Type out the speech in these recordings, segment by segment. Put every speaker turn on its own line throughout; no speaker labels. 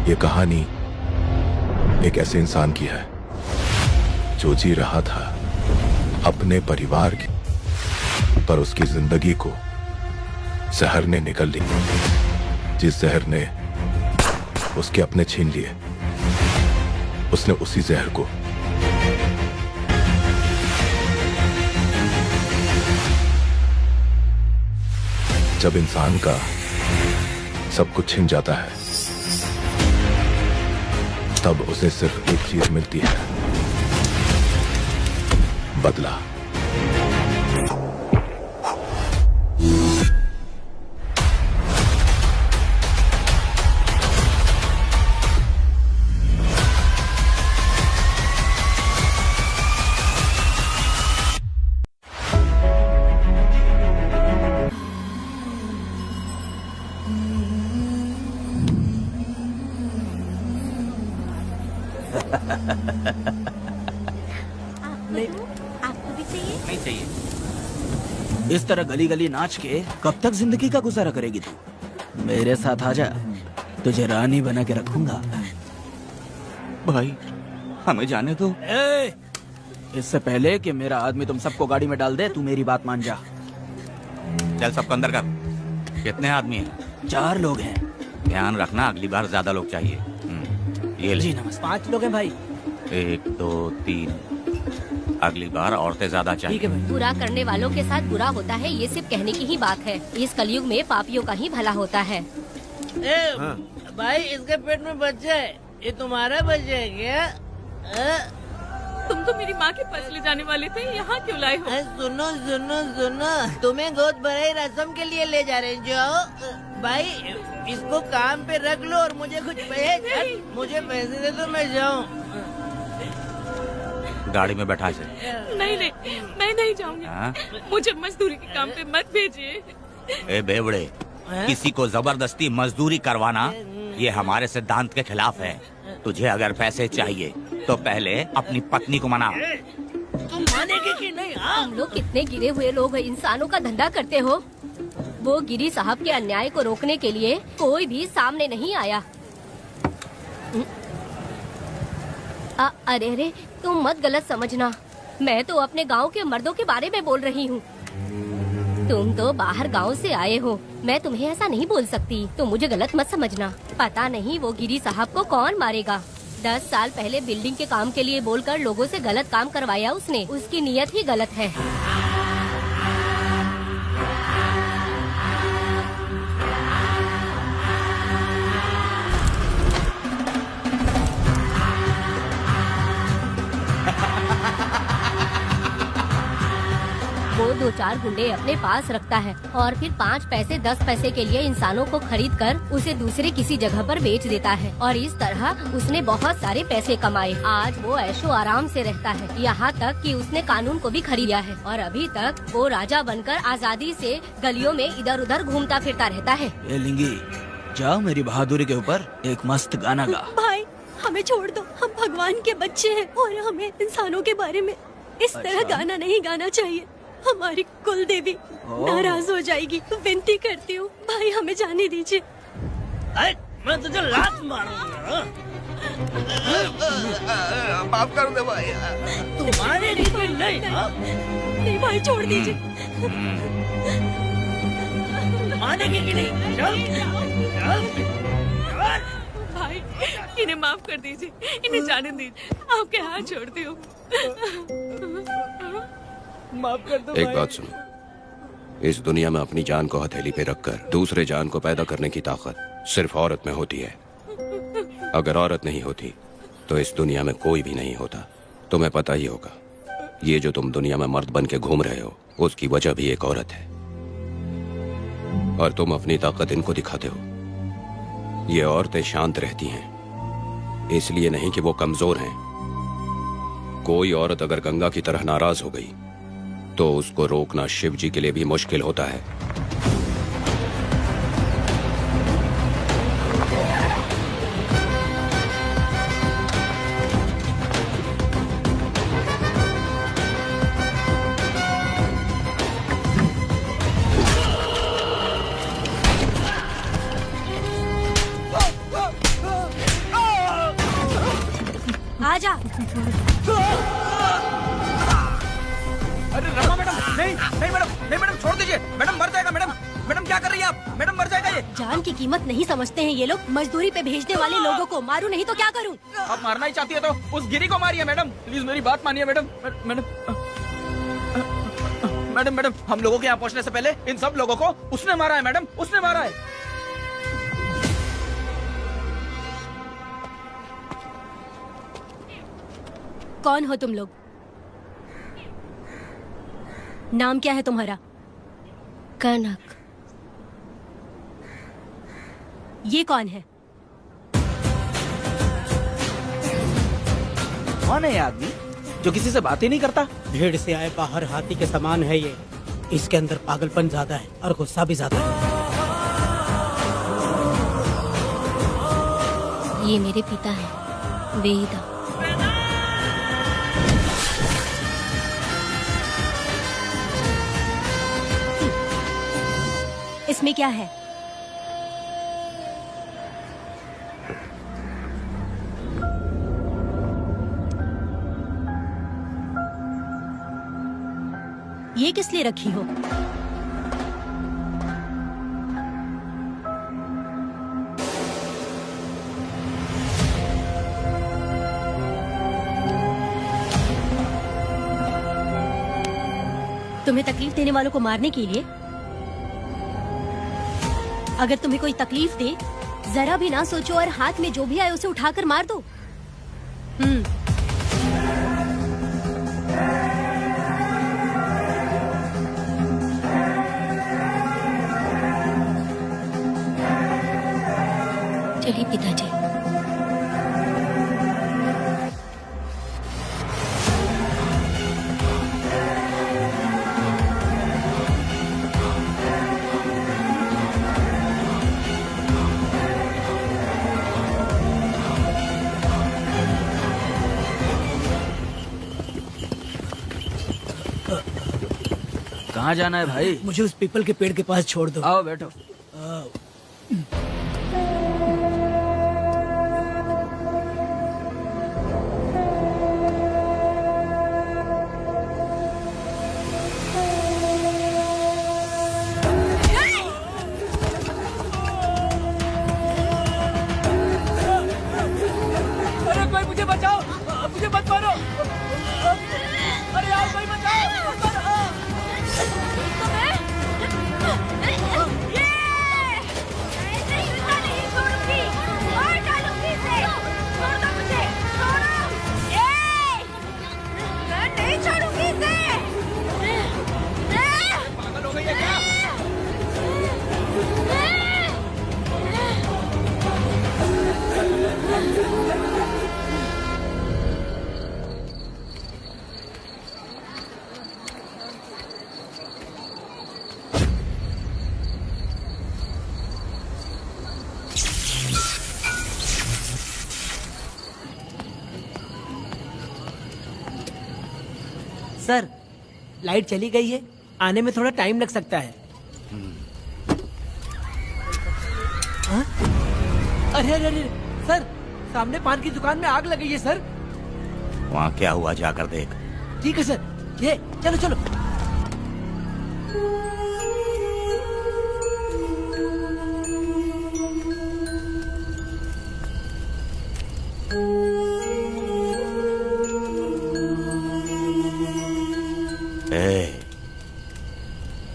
ये कहानी एक ऐसे इंसान की है जो जी रहा था अपने परिवार की, पर उसकी जिंदगी को जहर ने निकल ली। जिस जहर ने उसके अपने छीन लिए, उसने उसी जहर को जब इंसान का सब कुछ छिन जाता है, तब उसे सिर्फ एक चीज मिलती है, बदला।
आपको भी चाहिए?
नहीं चाहिए। इस तरह गली गली नाच के कब तक जिंदगी का गुजारा करेगी तू? मेरे साथ आजा, तुझे रानी बना के रखूंगा।
भाई हमें जाने दो।
इससे पहले कि मेरा आदमी तुम सबको गाड़ी में डाल दे, तू मेरी बात मान जा।
चल सबको अंदर कर। कितने आदमी हैं?
4 लोग हैं।
ध्यान रखना, अगली बार ज्यादा लोग चाहिए। ये ले।
जी नमस्ते। 5 लोग हैं भाई।
1 2 3। अगली बार औरतें ज्यादा चाहिए।
बुरा करने वालों के साथ बुरा होता है, ये सिर्फ कहने की ही बात है। इस कलयुग में पापियों का ही भला होता है।
भाई इसके पेट में बच्चा है, ये तुम्हारा बच्चा है क्या?
तुम तो मेरी माँ के पास ले जाने वाले थे, यहाँ क्यों लाए हो?
सुनो सुनो सुनो, तुम्हें गोद भराई रस्म के लिए ले जा रहे हैं। जाओ भाई, इसको काम पे रख लो और मुझे कुछ मुझे पैसे दे दो, मैं जाऊँ।
गाड़ी में बैठा से।
नहीं नहीं, मैं नहीं जाऊंगी। मुझे मजदूरी के काम पे मत भेजिए।
ए बेवड़े, किसी को जबरदस्ती मजदूरी करवाना ये हमारे सिद्धांत के खिलाफ है। तुझे अगर पैसे चाहिए तो पहले अपनी पत्नी को मना।
तुम मानेगे कि नहीं?
तुम लोग कितने गिरे हुए लोग इंसानों का धंधा करते हो। वो गिरी साहब के अन्याय को रोकने के लिए कोई भी सामने नहीं आया। अरे अरे, तुम मत गलत समझना, मैं तो अपने गांव के मर्दों के बारे में बोल रही हूँ। तुम तो बाहर गांव से आए हो, मैं तुम्हें ऐसा नहीं बोल सकती, तुम मुझे गलत मत समझना। पता नहीं वो गिरी साहब को कौन मारेगा। 10 साल पहले बिल्डिंग के काम के लिए बोलकर लोगों से गलत काम करवाया उसने। उसकी नीयत ही गलत है। वो 2-4 गुंडे अपने पास रखता है और फिर 5 पैसे 10 पैसे के लिए इंसानों को खरीद कर उसे दूसरे किसी जगह पर बेच देता है। और इस तरह उसने बहुत सारे पैसे कमाए। आज वो ऐशो आराम से रहता है, यहाँ तक कि उसने कानून को भी खरीदा है। और अभी तक वो राजा बनकर आजादी से गलियों में इधर उधर घूमता फिरता रहता है।
ये लिंगी, जाओ मेरी बहादुरी के ऊपर एक मस्त गाना गा।
भाई हमें छोड़ दो, हम भगवान के बच्चे हैं और हमें इंसानों के बारे में इस तरह गाना नहीं गाना चाहिए। हमारी कुल देवी नाराज हो जाएगी। विनती करती हूँ भाई, हमें जाने दीजिए।
मैं तुझे लात मारूंगा।
माफ कर दे भाई।
तुम्हारे लिए नहीं।
नहीं भाई, छोड़ दीजिए।
मानेंगे कि नहीं? चल
भाई इन्हें माफ कर दीजिए, इन्हें जाने दीजिए, आपके हाथ छोड़ती हूँ।
माफ कर दो।
एक बात सुनो, इस दुनिया में अपनी जान को हथेली पे रखकर दूसरे जान को पैदा करने की ताकत सिर्फ औरत में होती है। अगर औरत नहीं होती तो इस दुनिया में कोई भी नहीं होता। तुम्हें पता ही होगा, ये जो तुम दुनिया में मर्द बन के घूम रहे हो, उसकी वजह भी एक औरत है। और तुम अपनी ताकत इनको दिखाते हो। ये औरतें शांत रहती हैं, इसलिए नहीं कि वो कमजोर हैं। कोई औरत अगर गंगा की तरह नाराज हो गई तो उसको रोकना शिव जी के लिए भी मुश्किल होता है।
आजा।
अरे रमा मैडम, नहीं नहीं मैडम, नहीं मैडम, छोड़ दीजिए मैडम, मर जाएगा मैडम। मैडम क्या कर रही है आप? मैडम मर जाएगा ये।
जान की कीमत नहीं समझते हैं ये लोग। मजदूरी पे भेजने वाले लोगों को मारूं नहीं तो क्या करूं?
आप मारना ही चाहती है तो उस गिरी को मारिए मैडम, प्लीज मेरी बात मानिए मैडम। मैडम मैडम मैडम, हम लोगों के यहाँ पहुँचने से पहले इन सब लोगों को उसने मारा है मैडम, उसने मारा है।
कौन हो तुम लोग? नाम क्या है तुम्हारा?
कनक।
ये कौन है?
कौन है ये आदमी जो किसी से बात ही नहीं करता?
भीड़ से आए बाहर हाथी के समान है ये। इसके अंदर पागलपन ज्यादा है और गुस्सा भी ज्यादा है।
ये मेरे पिता हैं, वेदा।
इसमें क्या है? ये किस लिए रखी हो? तुम्हें तकलीफ देने वालों को मारने के लिए? अगर तुम्हें कोई तकलीफ दे, जरा भी ना सोचो और हाथ में जो भी आए उसे उठाकर मार दो।
चलिए पिताजी।
कहाँ जाना है भाई?
मुझे उस पीपल के पेड़ के पास छोड़ दो।
आओ बैठो।
अरे कोई मुझे बचाओ, मुझे मत मारो। अरे यार कोई बचाओ, मत मारो।
पागल हो गई है क्या?
सर, लाइट चली गई है, आने में थोड़ा टाइम लग सकता है। हाँ? अरे अरे अरे सर, सामने पान की दुकान में आग लगी है सर।
वहाँ क्या हुआ जाकर देख।
ठीक है सर, ये चलो चलो।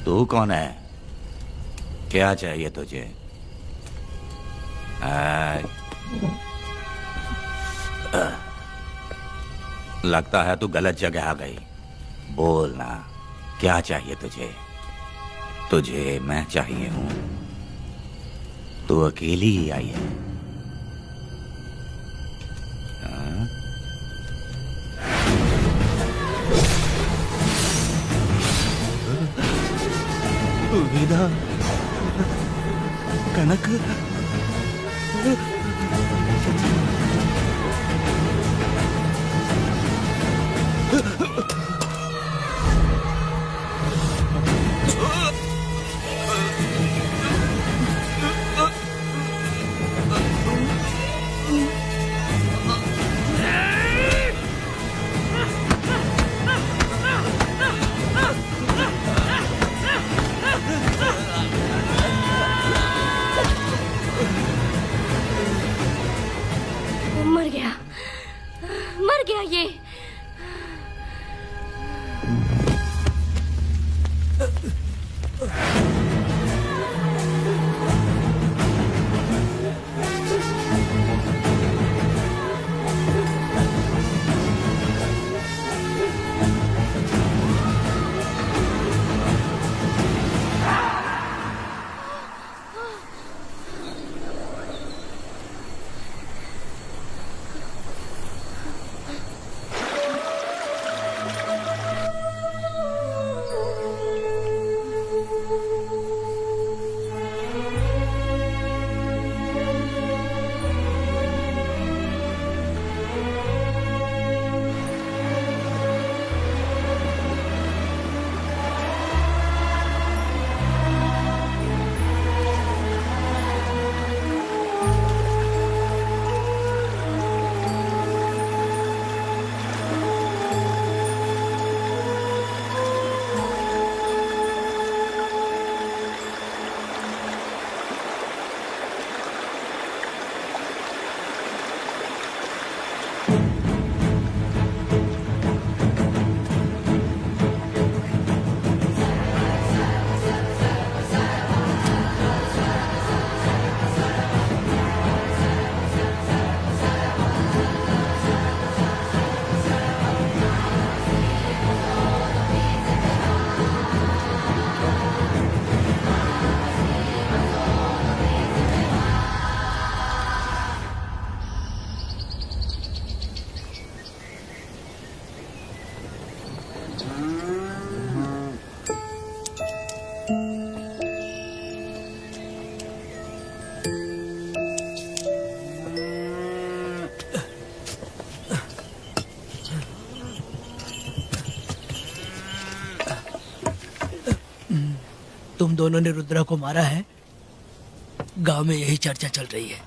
तू कौन है? क्या चाहिए तुझे? लगता है तू गलत जगह आ गई। बोल ना, क्या चाहिए तुझे? तुझे मैं चाहिए हूं। तू अकेली ही आई है।
वेदा, कनक,
मर गया, मर गया ये।
तुम दोनों ने रुद्रा को मारा है? गांव में यही चर्चा चल रही है।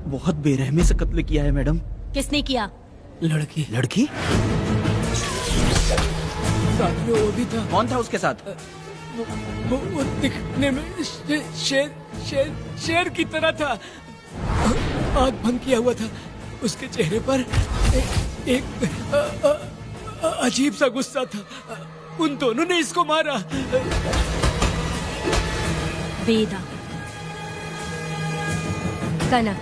बहुत बेरहमी से कत्ल किया है मैडम।
किसने किया?
लड़की।
लड़की?
साथ में वो भी था।
कौन था उसके साथ?
वो दिखने में शेर की तरह था। आग बंद किया हुआ था। उसके चेहरे पर एक अजीब सा गुस्सा था। उन दोनों ने इसको मारा।
वेदा, कनक,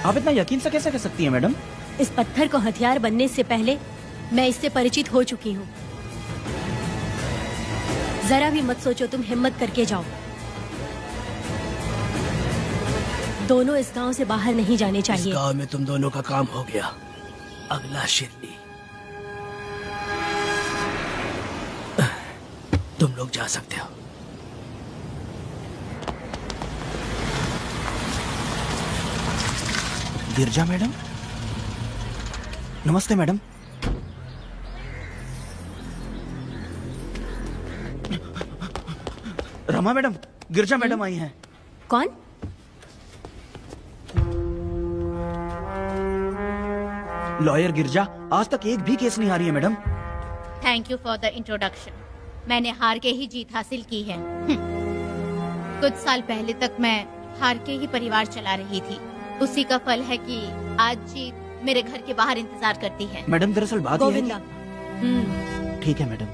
आप इतना यकीन से कैसे कह सकती हैं मैडम?
इस पत्थर को हथियार बनने से पहले मैं इससे परिचित हो चुकी हूँ। जरा भी मत सोचो, तुम हिम्मत करके जाओ। दोनों इस गांव से बाहर नहीं जाने चाहिए।
इस गांव में तुम दोनों का काम हो गया। अगला शिरली। तुम लोग जा सकते हो।
गिरजा मैडम? नमस्ते मैडम। रमा मैडम, गिरजा मैडम आई हैं।
कौन?
लॉयर गिरजा आज तक एक भी केस नहीं हारी है madam.
Thank you for the introduction. मैंने हार के ही जीत हासिल की है। कुछ साल पहले तक मैं हार के ही परिवार चला रही थी। उसी का फल है कि आज जीत मेरे घर के बाहर इंतजार करती है।
मैडम दरअसल बात यह है
गोविंदा।
ठीक है मैडम।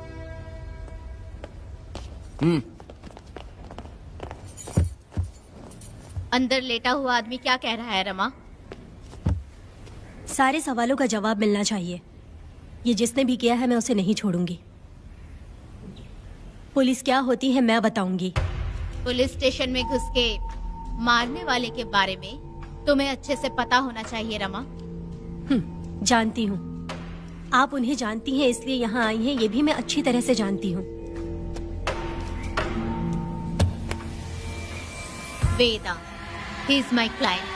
अंदर लेटा हुआ आदमी क्या कह रहा है रमा?
सारे सवालों का जवाब मिलना चाहिए। ये जिसने भी किया है मैं उसे नहीं छोड़ूंगी। पुलिस क्या होती है मैं बताऊंगी।
पुलिस स्टेशन में घुस के मारने वाले के बारे में तुम्हें अच्छे से पता होना चाहिए रमा।
जानती हूँ। आप उन्हें जानती हैं इसलिए यहाँ आई हैं, ये भी मैं अच्छी तरह से जानती हूँ।
वेदा, he is my client.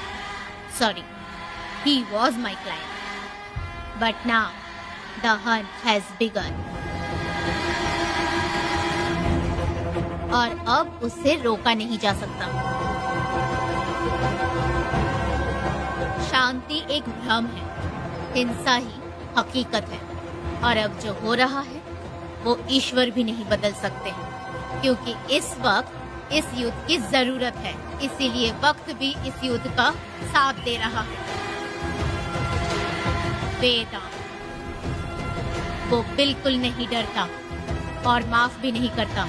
Sorry, he was my client. But now, the hunt has begun. और अब उससे रोका नहीं जा सकता। शांति एक भ्रम है, हिंसा ही हकीकत है। और अब जो हो रहा है वो ईश्वर भी नहीं बदल सकते हैं, क्योंकि इस वक्त इस युद्ध की जरूरत है। इसीलिए वक्त भी इस युद्ध का साथ दे रहा है। वेदांत वो बिल्कुल नहीं डरता और माफ भी नहीं करता।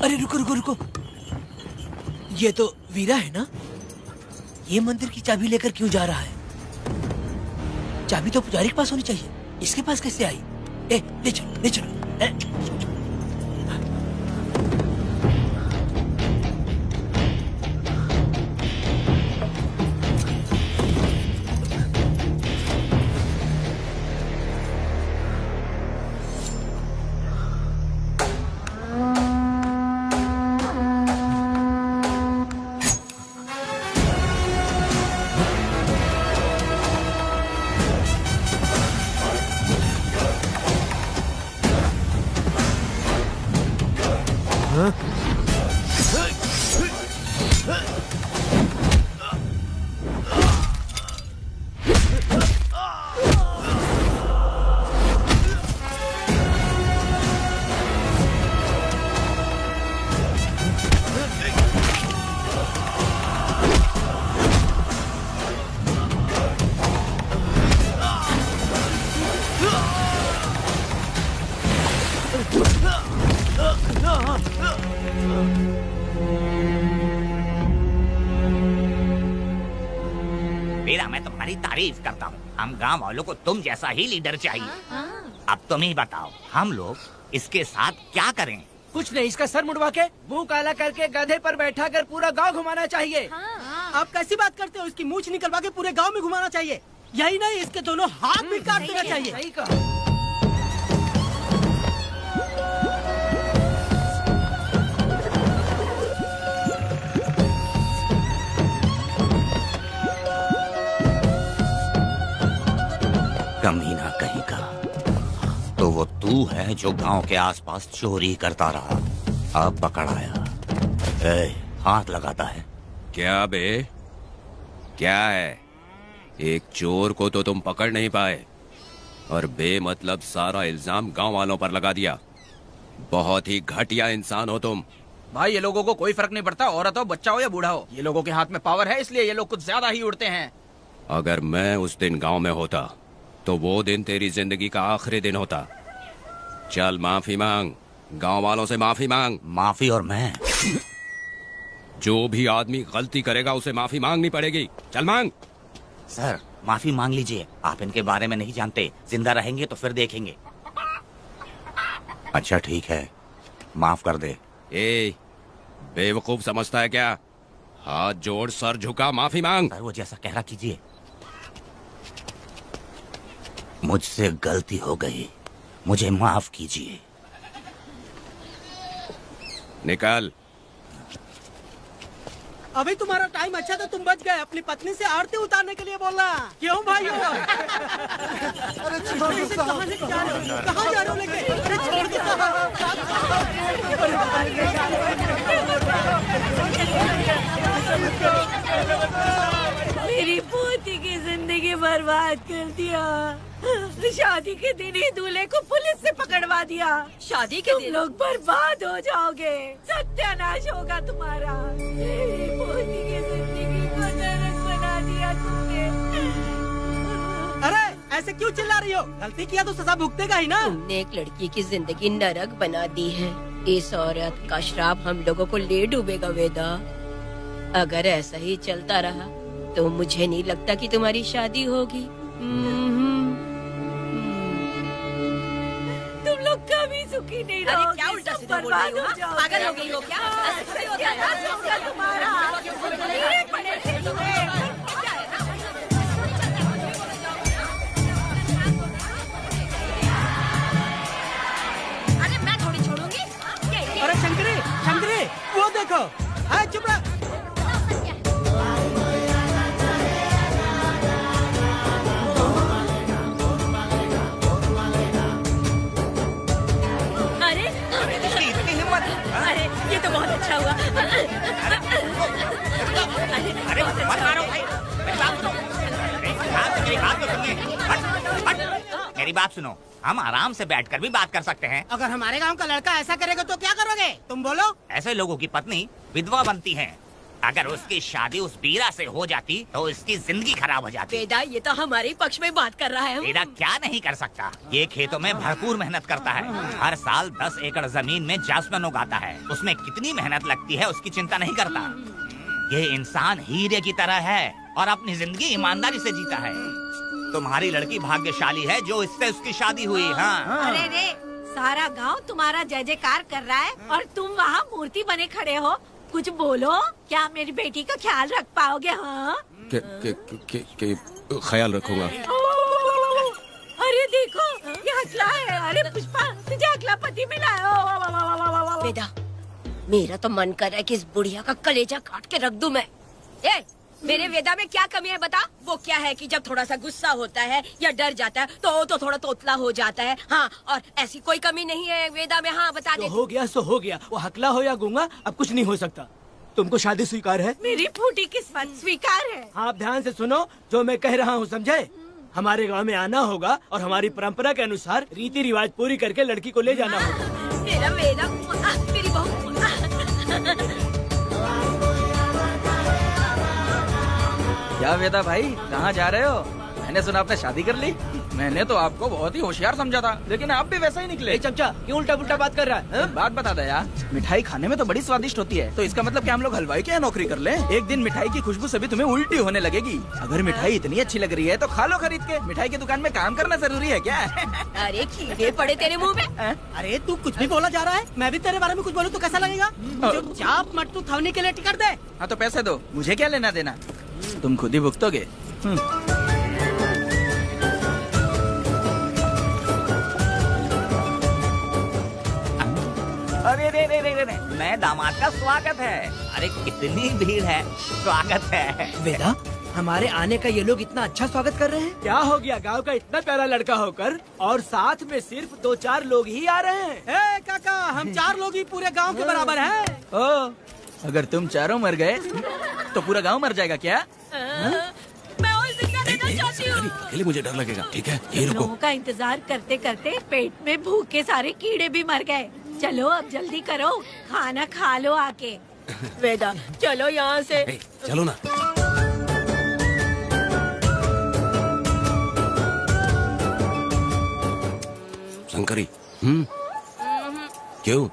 अरे रुको रुको रुको, ये तो वीरा है ना? ये मंदिर की चाबी लेकर क्यों जा रहा है? चाबी तो पुजारी के पास होनी चाहिए, इसके पास कैसे आई? ले चलो ले चलो।
वीरा, मैं तुम्हारी तारीफ करता हूँ। हम गांव वालों को तुम जैसा ही लीडर चाहिए। अब तुम ही बताओ, हम लोग इसके साथ क्या करें?
कुछ नहीं, इसका सर मुड़वा के मुंह काला करके गधे पर बैठा कर पूरा गांव घुमाना चाहिए। आप कैसी बात करते हो? इसकी मूंछ निकलवा के पूरे गांव में घुमाना चाहिए। यही नहीं, इसके दोनों हाथ भी काट देना चाहिए। सही कहा।
कमीना कहीं का। तो वो तू है जो गांव के आसपास चोरी करता रहा, अब पकड़ आया। हाथ लगाता है।
क्या बे, क्या है? एक चोर को तो तुम पकड़ नहीं पाए और बेमतलब सारा इल्जाम गांव वालों पर लगा दिया। बहुत ही घटिया इंसान हो तुम।
भाई, ये लोगों को कोई फर्क नहीं पड़ता, औरत हो, बच्चा हो या बूढ़ा हो। ये लोगों के हाथ में पावर है, इसलिए ये लोग कुछ ज्यादा ही उड़ते हैं।
अगर मैं उस दिन गांव में होता तो वो दिन तेरी जिंदगी का आखिरी दिन होता। चल माफी मांग, गांव वालों से माफी मांग।
माफी? और मैं?
जो भी आदमी गलती करेगा उसे माफी मांगनी पड़ेगी। चल मांग।
सर, माफी मांग लीजिए। आप इनके बारे में नहीं जानते, जिंदा रहेंगे तो फिर देखेंगे। अच्छा ठीक है, माफ कर दे।
ए, बेवकूफ समझता है क्या? हाथ जोड़, सर झुका, माफी मांग।
सर, वो जैसा कह रहा कीजिए। मुझसे गलती हो गई, मुझे माफ कीजिए।
निकल।
अभी तुम्हारा टाइम अच्छा था, तुम बच गए। अपनी पत्नी से आरती उतारने के लिए बोलना। क्यों भाई? अरे कहाँ जा रहे हो लेके? अरे छोड़ दो।
मेरी पोती की जिंदगी बर्बाद कर दिया। शादी के दिन ही दूल्हे को पुलिस से पकड़वा दिया। शादी के दिन लोग बर्बाद हो जाओगे, सत्यानाश होगा तुम्हारा। मेरी पोती की जिंदगी को नरक बना दिया तुमने।
अरे ऐसे क्यों चिल्ला रही हो? गलती किया तो सजा भुगतेगा ही ना।
तुमने एक लड़की की जिंदगी नरक बना दी है। इस औरत का श्राप हम लोगों को ले डूबेगा वेदा। अगर ऐसा ही चलता रहा तो मुझे नहीं लगता कि तुम्हारी शादी होगी।
तुम लोग कभी सुखी नहीं रहोगे। अरे क्या उल्टा सीधा बोल रही हो? पागल हो गई हो क्या? तुम्हारा
अरे मैं थोड़ी छोड़ूंगी।
अरे शंकरी, शंकरी, वो देखो। चुप रह।
अरे ये तो बहुत अच्छा हुआ।
हमारी बात सुनो, हम आराम से बैठकर भी बात कर सकते हैं।
अगर हमारे गांव का लड़का ऐसा करेगा तो क्या करोगे तुम बोलो?
ऐसे लोगों की पत्नी विधवा बनती है। अगर उसकी शादी उस बीरा से हो जाती तो उसकी जिंदगी खराब हो जाती।
वेदा, ये तो हमारे पक्ष में बात कर रहा है।
वेदा क्या नहीं कर सकता? ये खेतों में भरपूर मेहनत करता है। हर साल 10 एकड़ जमीन में जासमन उगाता है। उसमें कितनी मेहनत लगती है उसकी चिंता नहीं करता। ये इंसान हीरे की तरह है और अपनी जिंदगी ईमानदारी से जीता है। तुम्हारी लड़की भाग्यशाली है जो इससे उसकी शादी हुई। हाँ।
अरे रे, सारा गांव तुम्हारा जय जयकार कर रहा है और तुम वहाँ मूर्ति बने खड़े हो। कुछ बोलो, क्या मेरी बेटी का ख्याल रख पाओगे? हाँ,
ख्याल रखूंगा।
अरे देखो, ये हकला है। अरे पुष्पा, तुझे हकला पति मिला है।
वेदा, मेरा तो मन कर रहा है कि इस बुढ़िया का कलेजा काट के रख दूं मैं। मेरे वेदा में क्या कमी है बता? वो क्या है कि जब थोड़ा सा गुस्सा होता है या डर जाता है तो थोड़ा तोतला हो जाता है। हाँ, और ऐसी कोई कमी नहीं है वेदा में। हाँ, बता दे।
हो गया सो हो गया, वो हकला हो या गूंगा अब कुछ नहीं हो सकता। तुमको शादी स्वीकार है?
मेरी फूटी किस्मत स्वीकार है।
आप ध्यान से सुनो जो मैं कह रहा हूँ, समझे? हमारे गांव में आना होगा और हमारी परंपरा के अनुसार रीति रिवाज पूरी करके लड़की को ले जाना होगा।
मेरा वेदा, मेरी बहू।
क्या वेदा भाई, कहाँ जा रहे हो? मैंने सुना आपने शादी कर ली। मैंने तो आपको बहुत ही होशियार समझा था, लेकिन आप भी वैसा ही निकले।
चमचा, क्यों उल्टा पुल्टा बात कर रहा है?
बात बता दे यार, मिठाई खाने में तो बड़ी स्वादिष्ट होती है, तो इसका मतलब क्या हम लोग हलवाई क्या नौकरी कर लें? एक दिन मिठाई की खुशबू से भी तुम्हें उल्टी होने लगेगी। अगर मिठाई इतनी अच्छी लग रही है तो खा लो खरीद के। मिठाई की दुकान में काम करना जरूरी है क्या?
अरे कीड़े पड़े तेरे मुंह में।
अरे तू कुछ भी बोला जा रहा है। मैं भी तेरे बारे में कुछ बोलूं तो कैसा लगेगा? चुपचाप मट्टू थवने के लिए टिकट दे।
हाँ तो पैसे दो, मुझे क्या लेना देना, तुम खुद ही भुगतोगे।
अरे रे रे रे रे, नए दामाद का स्वागत है। अरे कितनी भीड़ है, स्वागत है।
वेदा, हमारे आने का ये लोग इतना अच्छा स्वागत कर रहे हैं। क्या हो गया गांव का इतना प्यारा लड़का होकर और साथ में सिर्फ 2-4 लोग ही आ रहे हैं।
काका, हम 4 लोग ही पूरे गांव के बराबर हैं।
ओ, अगर तुम चारों मर गए तो पूरा गांव मर जाएगा क्या?
मैं और जिंदा रहना चाहती हूँ।
अकेले मुझे डर लगेगा। ठीक है, ये रुको।
लोगों का इंतजार करते करते पेट में भूखे सारे कीड़े भी मर गए। चलो अब जल्दी करो, खाना खा लो आके।
वेदा, चलो यहाँ से।
चलो ना। शंकरी, क्यों?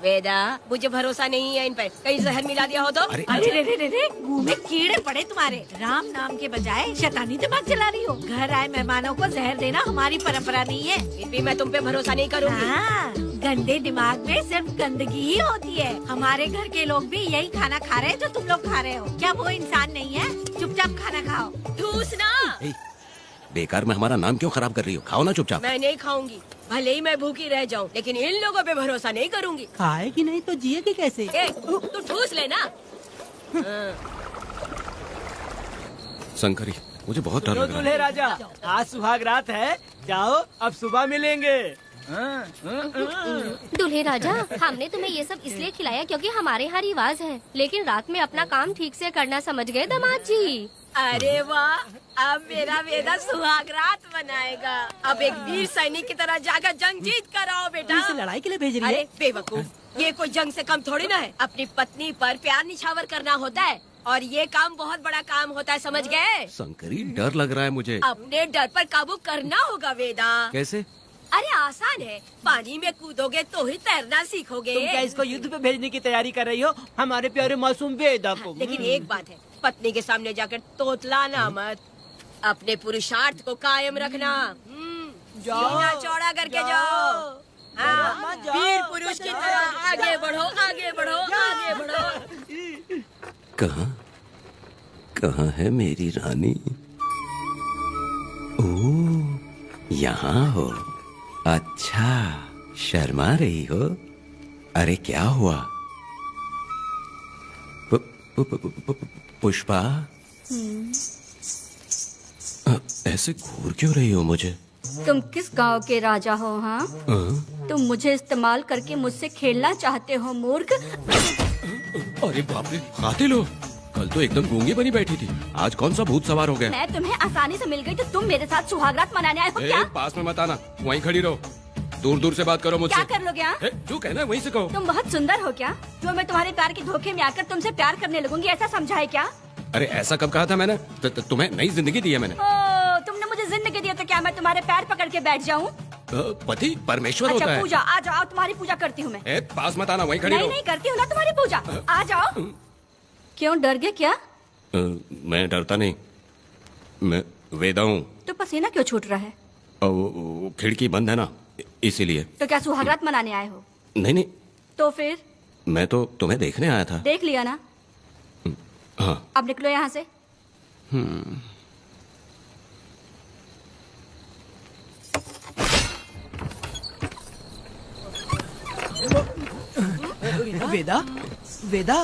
वेदा, मुझे भरोसा नहीं है इन पर। कहीं जहर मिला दिया हो तो?
अरे रे रे रे, मुंह में कीड़े पड़े तुम्हारे। राम नाम के बजाय शैतानी दिमाग चला रही हो। घर आए मेहमानों को जहर देना हमारी परंपरा नहीं है।
फिर भी मैं तुम पे भरोसा नहीं करूँगी।
हाँ, गंदे दिमाग में सिर्फ गंदगी ही होती है। हमारे घर के लोग भी यही खाना खा रहे हैं जो तुम लोग खा रहे हो। क्या वो इंसान नहीं है? चुपचाप खाना खाओ।
ठूसना।
बेकार में हमारा नाम क्यों खराब कर रही हो? खाओ ना चुपचाप।
मैं नहीं खाऊंगी, भले ही मैं भूखी रह जाऊं, लेकिन इन लोगों पे भरोसा नहीं करूंगी।
खाएगी नहीं तो जिएगी कैसे?
तू ठूस लेना।
शंकरी, मुझे बहुत डर लग रहा
दूल्हे
है।
राजा, आज सुहाग रात है, जाओ अब सुबह मिलेंगे।
दूल्हे राजा, हमने तुम्हें ये सब इसलिए खिलाया क्योंकि हमारे यहाँ रिवाज है, लेकिन रात में अपना काम ठीक से करना समझ गए दामाद जी।
अरे वाह, अब मेरा वेदा सुहाग रात मनाएगा।
अब एक वीर सैनिक की तरह जाकर जंग जीत कर आओ बेटा।
इसे लड़ाई के लिए भेज रही है?
अरे बेवकूफ, ये कोई जंग से कम थोड़ी ना है। अपनी पत्नी पर प्यार निछावर करना होता है और ये काम बहुत बड़ा काम होता है, समझ गए?
शंकरी, डर लग रहा है मुझे।
अपने डर पर काबू करना होगा वेदा।
कैसे?
अरे आसान है, पानी में कूदोगे तो ही तैरना सीखोगे।
तुम क्या इसको युद्ध पे भेजने की तैयारी कर रही हो? हमारे प्यारे मासूम वेदा को।
लेकिन एक बात है, पत्नी के सामने जाकर तोतलाना मत। अपने पुरुषार्थ को कायम रखना। सीना चौड़ा करके जाओ। हाँ, वीर पुरुष की तरह आगे बढ़ो, आगे बढ़ो, आगे बढ़ो।
कहाँ है मेरी रानी? ओह, यहाँ हो। अच्छा, शर्मा रही हो? अरे क्या हुआ? पुष्पा, ऐसे घूर क्यों रही हो मुझे?
तुम किस गांव के राजा हो? हाँ, तुम मुझे इस्तेमाल करके मुझसे खेलना चाहते हो मूर्ख।
अरे बाप रे, कातिल हो? कल तो एकदम गूंगी बनी बैठी थी, आज कौन सा भूत सवार हो गया?
मैं तुम्हें आसानी से मिल गई तो तुम मेरे साथ सुहागरात मनाने आए हो क्या?
पास में मत आना, वहीं खड़ी रहो, दूर दूर से बात करो मुझसे।
क्या कर लोगे?
जो कहना है वहीं से कहो।
तुम बहुत सुंदर हो क्या जो मैं तुम्हारे प्यार के धोखे में आकर तुमसे प्यार करने लगूंगी, ऐसा समझा है क्या?
अरे ऐसा कब कहा था मैंने? तुम्हें नई जिंदगी दी है मैंने।
तुमने मुझे जिंदगी दी तो क्या मैं तुम्हारे पैर पकड़ के बैठ जाऊँ?
पति परमेश्वर होता है।
पूजा, आ जाओ, तुम्हारी पूजा करती हूँ मैं।
पास मत आना, वहीं खड़ी रहो।
नहीं करती हूँ ना तुम्हारी पूजा, आ जाओ। क्यों डर गए क्या?
मैं डरता नहीं, मैं वेदा हूँ।
तो पसीना क्यों छूट रहा है?
खिड़की बंद है ना, इसीलिए।
तो क्या सुहागरात मनाने आए हो?
नहीं।
तो फिर?
मैं तो तुम्हें देखने आया था।
देख लिया ना?
हाँ।
अब निकलो यहाँ से।
वेदा, वेदा,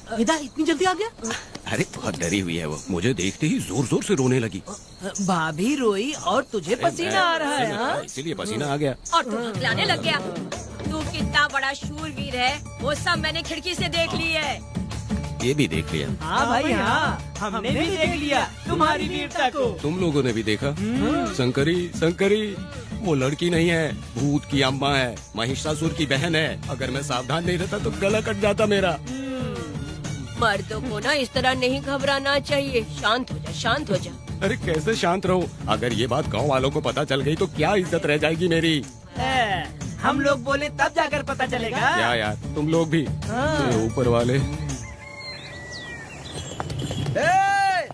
वेदा इतनी जल्दी आ गया?
अरे बहुत डरी हुई है वो, मुझे देखते ही जोर जोर से रोने लगी।
भाभी रोई और तुझे पसीना आ रहा है?
इसीलिए पसीना आ गया।
और तू हकलाने लग गया। तू कितना बड़ा शूरवीर है, वो सब मैंने खिड़की से देख ली है।
ये भी देख लिया?
हाँ भाई हाँ, हमने भी देख लिया तुम्हारी वीरता को।
तुम लोगों ने भी देखा? शंकरी, शंकरी वो लड़की नहीं है, भूत की अम्मा है, महिषासुर की बहन है। अगर मैं सावधान नहीं रहता तो गला कट जाता मेरा।
मर्दों को ना इस तरह नहीं घबराना चाहिए, शांत हो जा, शांत हो जा।
अरे कैसे शांत रहूं? अगर ये बात गांव वालों को पता चल गई तो क्या इज्जत रह जाएगी मेरी?
हम लोग बोले तब जाकर पता चलेगा।
क्या यार, तुम लोग भी ऊपर वाले।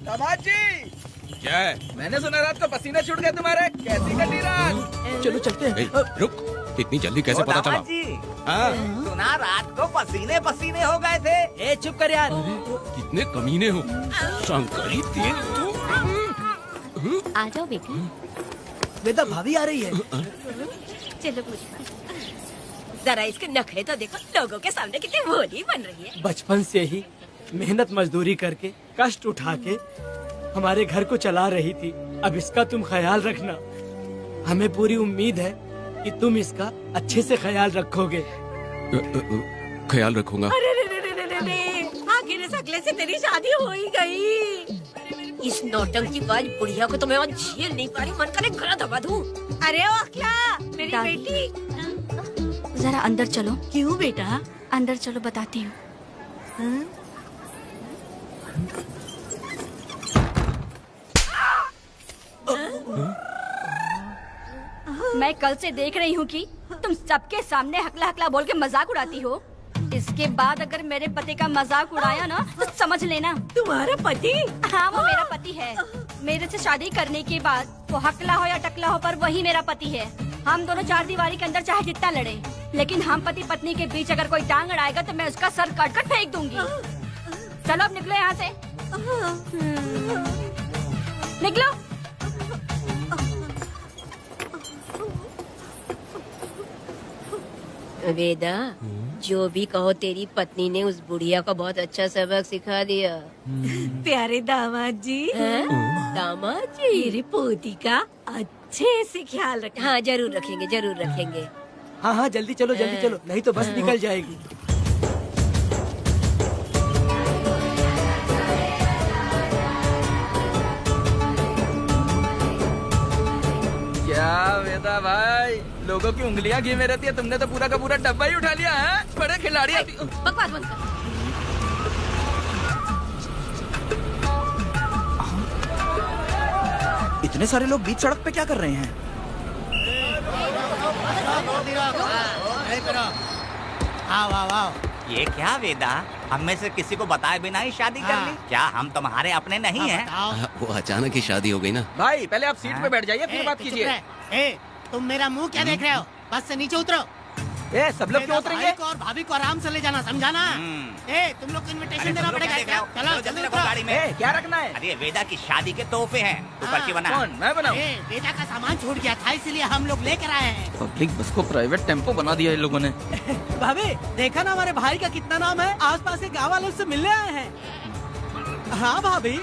दामाद जी,
क्या है?
मैंने सुना रात को पसीने छूट गए तुम्हारे, कैसी कटी रात?
चलो चलते हैं।
रुक, इतनी जल्दी कैसे पता चला?
सुना रात को पसीने पसीने हो गए थे।
ए चुप कर यार।
कितने कमीने हो शंकरी, तेल तो।
आ जाओ बेटा।
वेदा भाभी आ रही है।
चलो पूछा।
जरा इसके नखरे तो देखो, लोगों के सामने कितनी भोली बन रही है।
बचपन से ही मेहनत मजदूरी करके कष्ट उठा के हमारे घर को चला रही थी। अब इसका तुम ख्याल रखना। हमें पूरी उम्मीद है कि तुम इसका अच्छे से ख्याल रखोगे।
ख्याल रखूंगा।
अरे रे रे रे रे रे, आखिर इस अगले से तेरी शादी हो ही गई। इस नौटंकी बाज बुढ़िया को तो मैं और झेल नहीं पा रही, मन करे गला दबा दूं। अरे ओ अखिला, मेरी बेटी,
जरा अंदर चलो।
क्यों बेटा?
अंदर चलो, बताती हूँ। मैं कल से देख रही हूँ कि तुम सबके सामने हकला हकला बोल के मजाक उड़ाती हो। इसके बाद अगर मेरे पति का मजाक उड़ाया ना तो समझ लेना।
तुम्हारा पति?
हाँ, वो मेरा पति है। मेरे से शादी करने के बाद वो हकला हो या टकला हो, पर वही मेरा पति है। हम दोनों चार दीवारी के अंदर चाहे जितना लड़े, लेकिन हम पति पत्नी के बीच अगर कोई टांग अड़ाएगा तो मैं उसका सर काट कर फेंक दूंगी। चलो अब निकलो यहाँ से। निकलो।
वेदा, जो भी कहो, तेरी पत्नी ने उस बुढ़िया को बहुत अच्छा सबक सिखा दिया। प्यारे दामाद जी। दामाद जी, मेरी पोती का अच्छे से ख्याल रखें। हाँ जरूर रखेंगे, जरूर रखेंगे।
हाँ हाँ जल्दी चलो, जल्दी चलो, नहीं तो बस निकल जाएगी।
क्या वेदा भाई, लोगों की उंगलियां घी में रहती है, तुमने तो पूरा का पूरा डब्बा ही उठा लिया है। बड़े खिलाड़ी।
बकवास बंद कर।
इतने सारे लोग बीच सड़क पे क्या कर रहे हैं?
ये क्या वेदा, हम में से किसी को बताए बिना ही शादी कर ली? क्या हम तुम्हारे अपने नहीं हैं?
वो अचानक ही शादी हो गई ना।
भाई पहले आप सीट पे बैठ जाइए, फिर बात कीजिए।
तुम मेरा मुंह क्या देख रहे हो? बस से नीचे उतरो।
सब लोग क्यों उतरेंगे?
और भाभी को आराम से ले जाना, समझा ना? तुम लोग को इनविटेशन देना पड़ेगा। चलो
जल्दी रखो गाड़ी में।
क्या रखना है?
अरे वेदा की शादी के तोहफे हैं, तू पर्ची बना।
कौन? मैं बनाऊं?
वेदा का सामान छूट गया था, इसलिए हम लोग लेकर आए हैं।
पब्लिक बस को प्राइवेट टेम्पो बना दिया इन लोगों ने।
भाभी देखा ना हमारे भाई का कितना नाम है, आसपास के गाँव वालों से मिलने आए हैं। हाँ भाभी।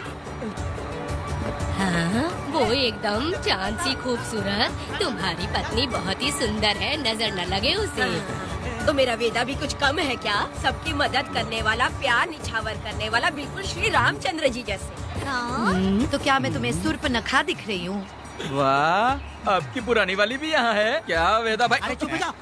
हाँ, वो एकदम चांद सी खूबसूरत। तुम्हारी पत्नी बहुत ही सुंदर है, नजर न लगे उसे। तो मेरा वेदा भी कुछ कम है क्या? सबकी मदद करने वाला, प्यार निछावर करने वाला, बिल्कुल श्री रामचंद्र जी जैसे।
तो क्या मैं तुम्हें सुर्पनखा दिख रही हूँ?
वाह, आपकी पुरानी वाली भी यहाँ है क्या वेदा भाई?
अरे चुप हो जाओ।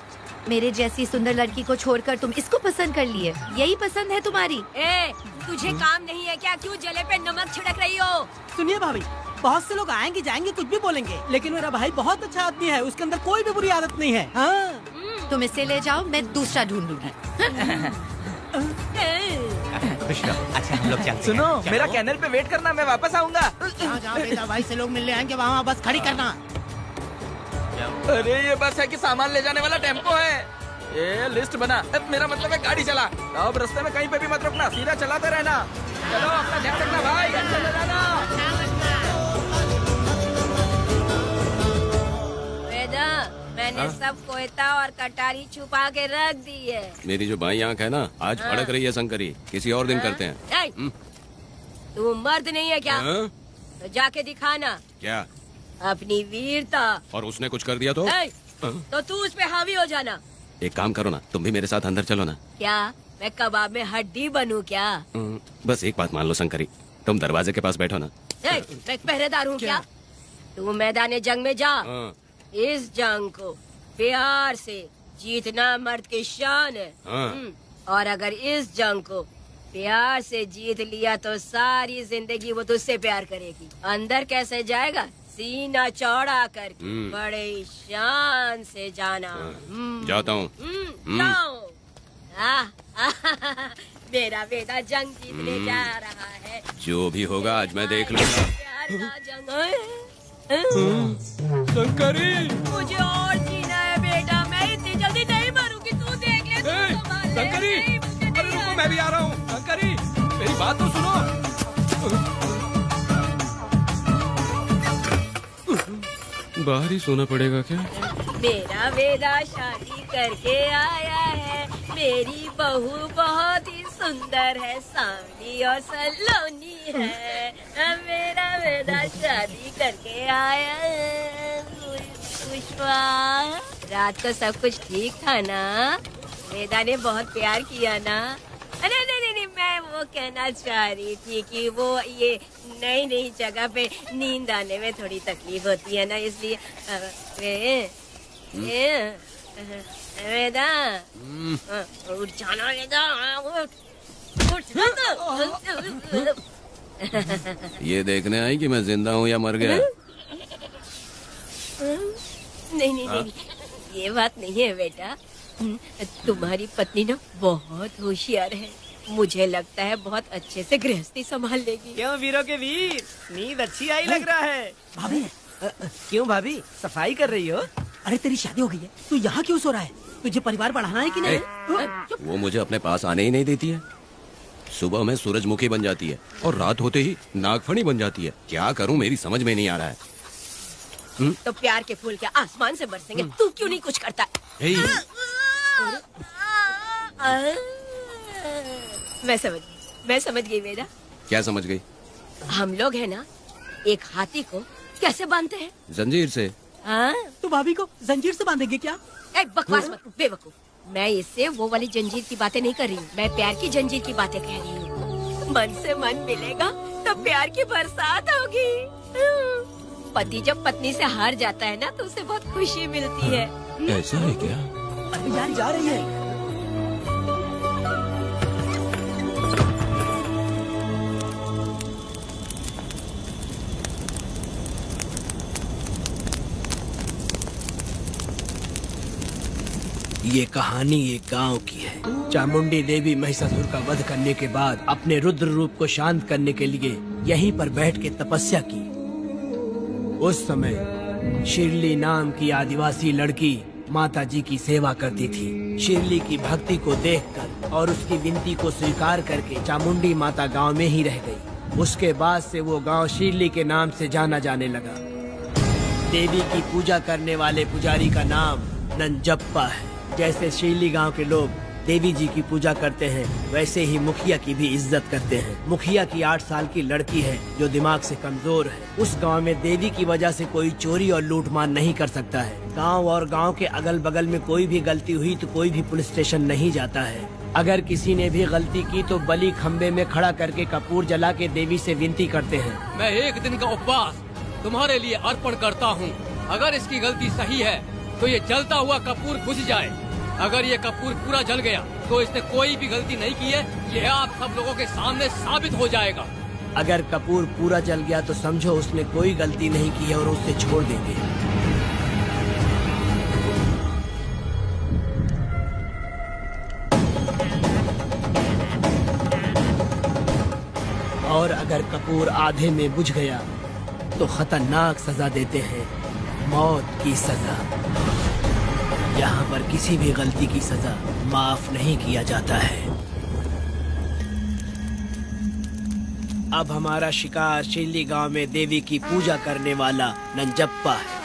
मेरे जैसी सुंदर लड़की को छोड़कर तुम इसको पसंद कर लिए, यही पसंद है तुम्हारी?
ए, तुझे काम नहीं है क्या? क्यों जले पे नमक छिड़क रही हो?
सुनिए भाभी, बहुत से लोग आएंगे जाएंगे कुछ भी बोलेंगे, लेकिन मेरा भाई बहुत अच्छा आदमी है, उसके अंदर कोई भी बुरी आदत नहीं है। हाँ।
तुम इसे ले जाओ, मैं दूसरा ढूंढ लूंगी।
अच्छा हम लोग चलते
सुनो, मेरा कैनल पे वेट करना, मैं वापस आऊंगा।
जहाँ वेदा भाई से लोग मिलने आएंगे वहाँ बस खड़ी करना।
अरे ये बस है कि सामान ले जाने वाला टेम्पो है। ये लिस्ट बना, अब मेरा मतलब है गाड़ी चला। अब रास्ते में कहीं पे भी मत रुकना, सीधा चलाते रहना। चलो अपना ध्यान रखना भाई, अच्छे से जाना।
वेदा, मैंने सब कोयता और कटारी छुपा के रख दी है।
मेरी जो बाई आंख है ना, आज भड़क रही है शंकरी। किसी और दिन करते हैं।
ए, तू मर्द नहीं है क्या?
हाँ?
तो जाके दिखाना
क्या?
अपनी वीरता।
और उसने कुछ कर दिया तो?
ए, तो तू उस पे हावी हो जाना।
एक काम करो ना, तुम भी मेरे साथ अंदर चलो ना।
क्या मैं कबाब में हड्डी बनूं क्या?
बस एक बात मान लो शंकरी, तुम दरवाजे के पास बैठो ना।
ए, मैं पहरेदार हूँ क्या? तू मैदान जंग में जा।
हाँ।
इस जंग को प्यार से जीतना मर्द की शान है।
हाँ।
और अगर इस जंग को प्यार से जीत लिया तो सारी जिंदगी वो तुझसे प्यार करेगी। अंदर कैसे जाएगा? सीना चौड़ा करके बड़े शान से जाना।
जाता हूँ।
जाओ। मेरा बेटा जंग जीतने जा रहा है।
जो भी होगा आज मैं देख लूंगा।
प्यार का जंग है।
शंकरी,
मुझे और जीना है बेटा, मैं इतनी जल्दी नहीं मरूंगी। तू देख ले, तू संभाल ले।
शंकरी,
नहीं, मुझे नहीं
अरे रुको, मैं भी आ रहा हूँ। शंकरी, मेरी बात तो सुनो। बाहर ही सोना पड़ेगा क्या?
मेरा वेदा शादी करके आया है। मेरी बहू बहुत ही सुंदर है, सांवली और सलोनी है। मेरा वेदा शादी करके आया है। पुष्पा, रात को सब कुछ ठीक था ना? वेदा ने बहुत प्यार किया ना? नहीं नहीं नहीं, मैं वो कहना चाह रही थी कि वो ये नई नई जगह पे नींद आने में थोड़ी तकलीफ होती है ना, इसलिए वेदा उठ जाना, वेदा उठ जाना।
ये देखने आई कि मैं जिंदा हूँ या मर गया?
नहीं नहीं नहीं, ये बात नहीं है बेटा। तुम्हारी पत्नी ना बहुत होशियार है। मुझे लगता है बहुत अच्छे से गृहस्थी संभाल लेगी।
क्यों वीरों के वीर, नींद अच्छी आई लग रहा है।
भाभी,
क्यों भाभी, सफाई कर रही हो?
अरे तेरी शादी हो गई है, तू यहाँ क्यों सो रहा है? तुझे परिवार बढ़ाना है कि नहीं?
वो मुझे अपने पास आने ही नहीं देती है। सुबह में सूरजमुखी बन जाती है और रात होते ही नागफनी बन जाती है। क्या करूं, मेरी समझ में नहीं आ रहा है।
तो प्यार के फूल क्या आसमान से बरसेंगे? तू क्यों नहीं कुछ करता? मैं समझ गई वेदा।
क्या समझ गई?
हम लोग है ना, एक हाथी को कैसे बांधते हैं?
जंजीर से।
तो भाभी को जंजीर से बांधेंगे क्या?
बकवास मत, बेवकूफ। मैं इससे वो वाली जंजीर की बातें नहीं कर रही हूँ, मैं प्यार की जंजीर की बातें कह रही हूँ। मन से मन मिलेगा तो प्यार की बरसात होगी। पति जब पत्नी से हार जाता है ना तो उसे बहुत खुशी मिलती है।
ऐसा है क्या?
अरे यार जा रही है।
ये कहानी एक गांव की है। चामुंडी देवी महिषासुर का वध करने के बाद अपने रुद्र रूप को शांत करने के लिए यहीं पर बैठ के तपस्या की। उस समय शिरली नाम की आदिवासी लड़की माता जी की सेवा करती थी। शिरली की भक्ति को देखकर और उसकी विनती को स्वीकार करके चामुंडी माता गांव में ही रह गई। उसके बाद से वो गांव शिरली के नाम से जाना जाने लगा। देवी की पूजा करने वाले पुजारी का नाम नंजप्पा है। जैसे शिरली गांव के लोग देवी जी की पूजा करते हैं, वैसे ही मुखिया की भी इज्जत करते हैं। मुखिया की 8 साल की लड़की है जो दिमाग से कमजोर है। उस गांव में देवी की वजह से कोई चोरी और लूटमार नहीं कर सकता है। गांव और गांव के अगल बगल में कोई भी गलती हुई तो कोई भी पुलिस स्टेशन नहीं जाता है। अगर किसी ने भी गलती की तो बलि खम्बे में खड़ा करके कपूर जला के देवी से विनती करते हैं।
मैं 1 दिन का उपवास तुम्हारे लिए अर्पण करता हूँ। अगर इसकी गलती सही है तो ये जलता हुआ कपूर बुझ जाए। अगर ये कपूर पूरा जल गया तो इसने कोई भी गलती नहीं की है, ये आप सब लोगों के सामने साबित हो जाएगा।
अगर कपूर पूरा जल गया तो समझो उसने कोई गलती नहीं की है और उसे छोड़ देंगे। और अगर कपूर आधे में बुझ गया तो खतरनाक सजा देते हैं, मौत की सजा। यहाँ पर किसी भी गलती की सजा माफ नहीं किया जाता है। अब हमारा शिकार शिल्ली गांव में देवी की पूजा करने वाला नंजप्पा है।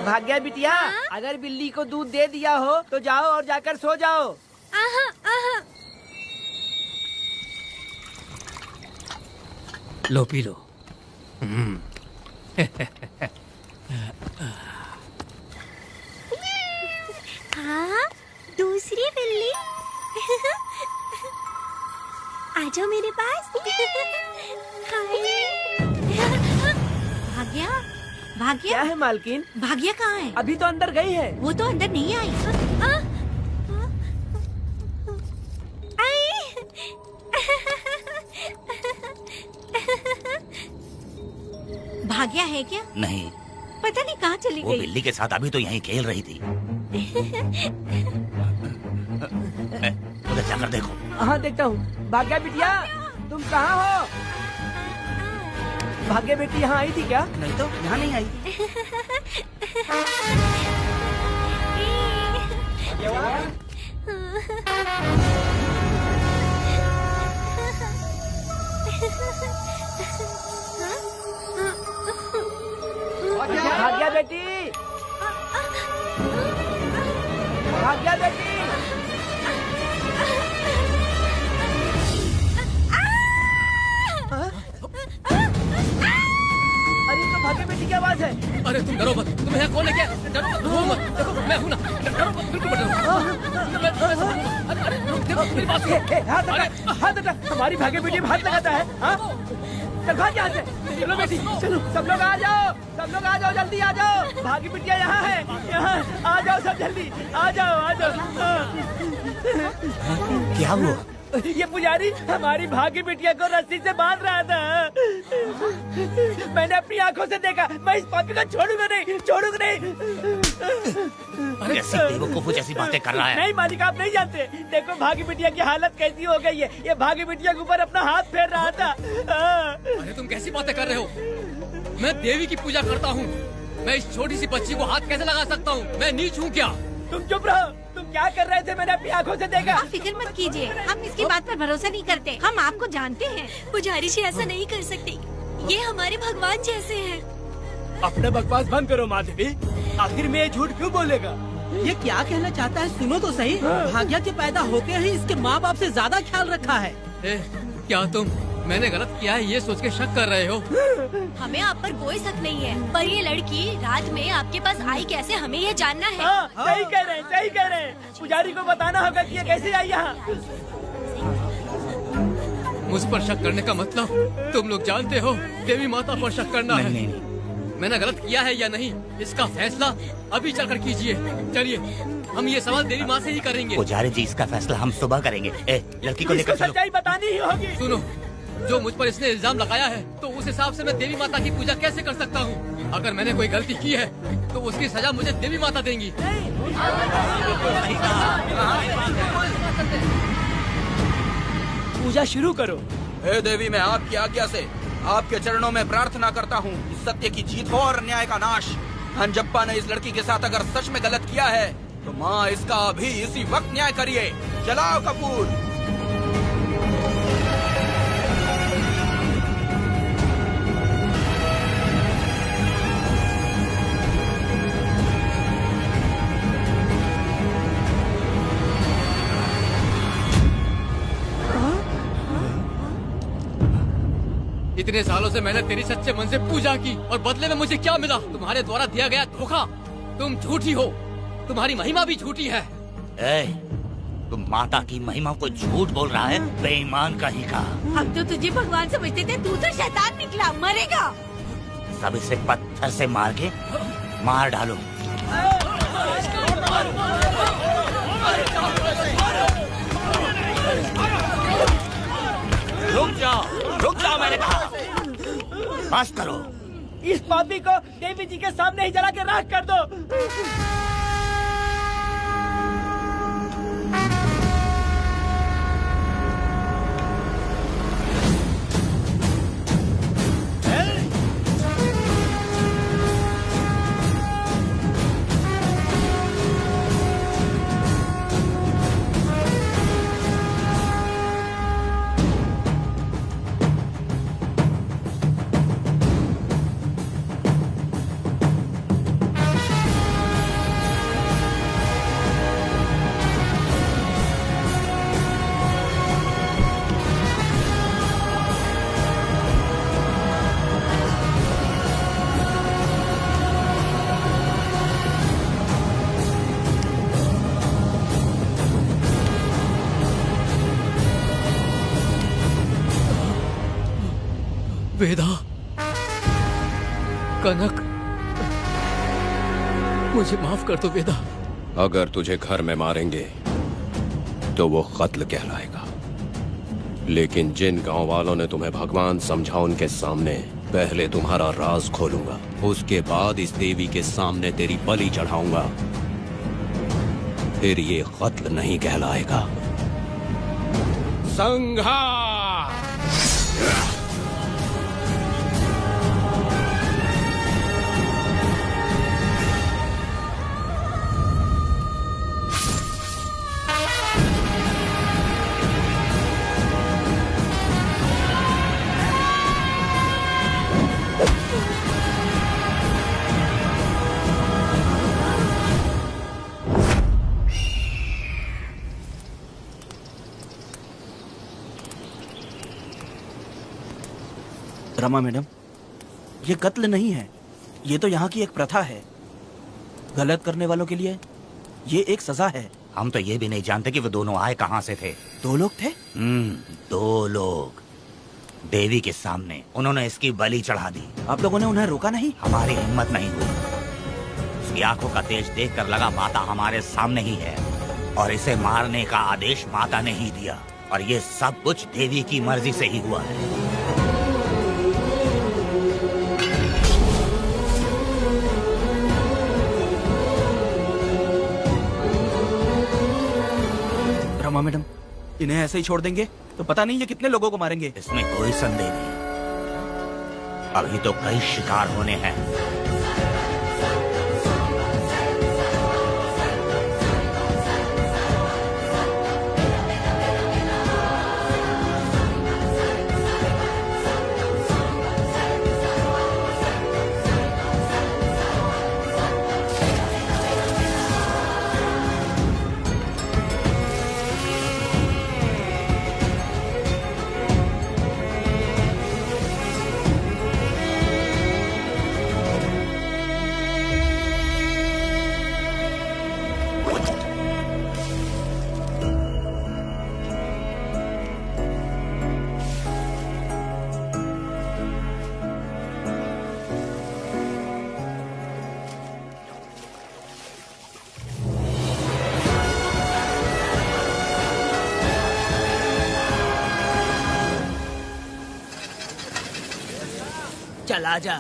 भाग्या बिटिया, अगर बिल्ली को दूध दे दिया हो तो जाओ और जाकर सो जाओ।
लो पी लो।
हाँ, दूसरी बिल्ली। आ जाओ मेरे पास।
भाग्या, भाग्या
क्या है मालकिन?
भाग्या कहाँ है?
अभी तो अंदर गई है।
वो तो अंदर नहीं आई। भाग्या है क्या?
नहीं,
पता नहीं कहाँ चली
वो
गई।
बिल्ली के साथ अभी तो यहीं खेल रही थी। उधर जाकर देखो।
हाँ देखता हूँ। भाग्या बिटिया, तुम कहाँ हो? भाग्या बेटी यहाँ आई थी क्या? नहीं तो यहाँ नहीं आई। भाग्या बेटी, भाग्या बेटी। अरे तो भाग्य बेटी की आवाज है।
अरे तुम डरो मत, तुम यहाँ कौन है क्या? डरो मत, रो मत। देखो मैं हूँ ना, डरो मत, बिल्कुल मत डरो। अरे देखो मेरी बात सुनो।
हाथ हटा, हमारी भाग्य बेटी हाथ लगाता है। हाँ? चल भाग यहाँ से। चलो बेटी, चलो सब लोग आ जाओ, सब लोग आ जाओ, जल्दी आ जाओ। भाग्य बिटिया यहाँ है, यहाँ आ जाओ सब जल्दी, आ जाओ, आ जाओ।
क्या हुआ?
ये पुजारी हमारी भागी बिटिया को रस्सी से बांध रहा था। मैंने अपनी आंखों से देखा। मैं इस पापी को छोड़ूंगा नहीं, छोड़ूंगा नहीं।
कैसी बेवकूफों जैसी बातें कर रहा है।
नहीं मालिक, आप नहीं जानते। देखो भागी बिटिया की हालत कैसी हो गई है। ये भागी बिटिया के ऊपर अपना हाथ फेर रहा था।
अरे तुम कैसी बातें कर रहे हो? मैं देवी की पूजा करता हूँ। मैं इस छोटी सी बच्ची को हाथ कैसे लगा सकता हूँ? मैं नीच हूँ क्या?
तुम चुप रहो। तुम क्या कर रहे थे? मैंने अपनी आंखों से देखा।
आप फिक्र मत कीजिए, हम इसकी बात पर भरोसा नहीं करते। हम आपको जानते हैं।
पुजारी जी ऐसा नहीं कर सकती, ये हमारे भगवान जैसे हैं।
अपना बकवास बंद करो माधवी। आखिर में ये झूठ क्यों बोलेगा?
ये क्या कहना चाहता है? सुनो तो सही। भाग्या के पैदा होते ही इसके माँ बाप से ज्यादा ख्याल रखा है।
क्या तुम मैंने गलत किया है ये सोच के शक कर रहे हो?
हमें आप पर कोई शक नहीं है, पर ये लड़की रात में आपके पास आई कैसे, हमें ये जानना है।
सही कह रहे हैं, सही कह रहे हैं। पुजारी को बताना होगा कि ये कैसे आई यहाँ।
मुझ पर शक करने का मतलब तुम लोग जानते हो देवी माता पर शक करना है। मैंने गलत किया है या नहीं, इसका फैसला अभी चलकर कीजिए। चलिए हम ये सवाल देवी माँ से ही करेंगे।
पुजारी जी, इसका फैसला हम सुबह करेंगे। लड़की को लेकर चलो।
सच्चाई बतानी ही होगी।
सुनो, जो मुझ पर इसने इल्जाम लगाया है तो उस हिसाब से मैं देवी माता की पूजा कैसे कर सकता हूँ? अगर मैंने कोई गलती की है तो उसकी सजा मुझे देवी माता देंगी।
पूजा शुरू करो।
हे देवी, मैं आपकी आज्ञा से आपके चरणों में प्रार्थना करता हूँ, सत्य की जीत हो और अन्याय का नाश। नंजप्पा ने इस लड़की के साथ अगर सच में गलत किया है तो माँ इसका अभी इसी वक्त न्याय करिए। जलाओ कपूर।
इतने सालों से मैंने तेरी सच्चे मन से पूजा की और बदले में मुझे क्या मिला? तुम्हारे द्वारा दिया गया धोखा। तुम झूठी हो, तुम्हारी महिमा भी झूठी है।
तुम माता की महिमा को झूठ बोल रहा है, बेईमान कहीं का।
हम तो तुझे भगवान समझते थे, तू तो शैतान निकला, मरेगा।
सब इसे पत्थर से मार के मार डालो। रुक जाओ मैंने कहा। बस करो।
इस पापी को देवी जी के सामने ही जला के राख कर दो।
वेदा, कनक, मुझे माफ कर दो वेदा।
अगर तुझे घर में मारेंगे तो वो कत्ल कहलाएगा, लेकिन जिन गांव वालों ने तुम्हें भगवान समझा उनके सामने पहले तुम्हारा राज खोलूंगा, उसके बाद इस देवी के सामने तेरी बलि चढ़ाऊंगा, फिर ये कत्ल नहीं कहलाएगा। संघार!
रमा मैडम, ये कत्ल नहीं है, ये तो यहाँ की एक प्रथा है। गलत करने वालों के लिए ये एक सजा है।
हम तो ये भी नहीं जानते कि वो दोनों आए कहाँ से थे।
2 लोग थे?
2 लोग देवी के सामने, उन्होंने इसकी बलि चढ़ा दी।
आप लोगों ने उन्हें रोका नहीं?
हमारी हिम्मत नहीं हुई। उसकी आंखों का तेज देखकर लगा माता हमारे सामने ही है और इसे मारने का आदेश माता ने ही दिया, और ये सब कुछ देवी की मर्जी से ही हुआ है।
रमा मैडम, इन्हें ऐसे ही छोड़ देंगे तो पता नहीं ये कितने लोगों को मारेंगे।
इसमें कोई संदेह नहीं, अभी तो कई शिकार होने हैं।
चल आजा,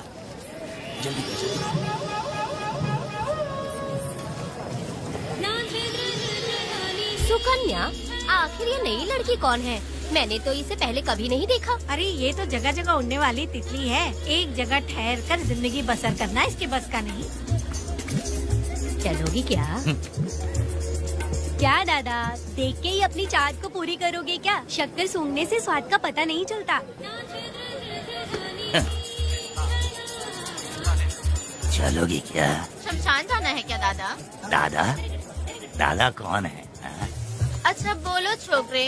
जल्दी कर जल्दी।
सुकन्या, आखिर ये नई लड़की कौन है? मैंने तो इसे पहले कभी नहीं देखा।
अरे ये तो जगह जगह उड़ने वाली तितली है। एक जगह ठहर कर जिंदगी बसर करना इसके बस का नहीं।
चलोगी क्या?
क्या दादा, देख के ही अपनी चाहत को पूरी करोगे क्या? शक्कर सूंघने से स्वाद का पता नहीं चलता।
चलोगी क्या?
शमशान जाना है क्या दादा?
दादा? दादा कौन है?
अच्छा बोलो छोकरे।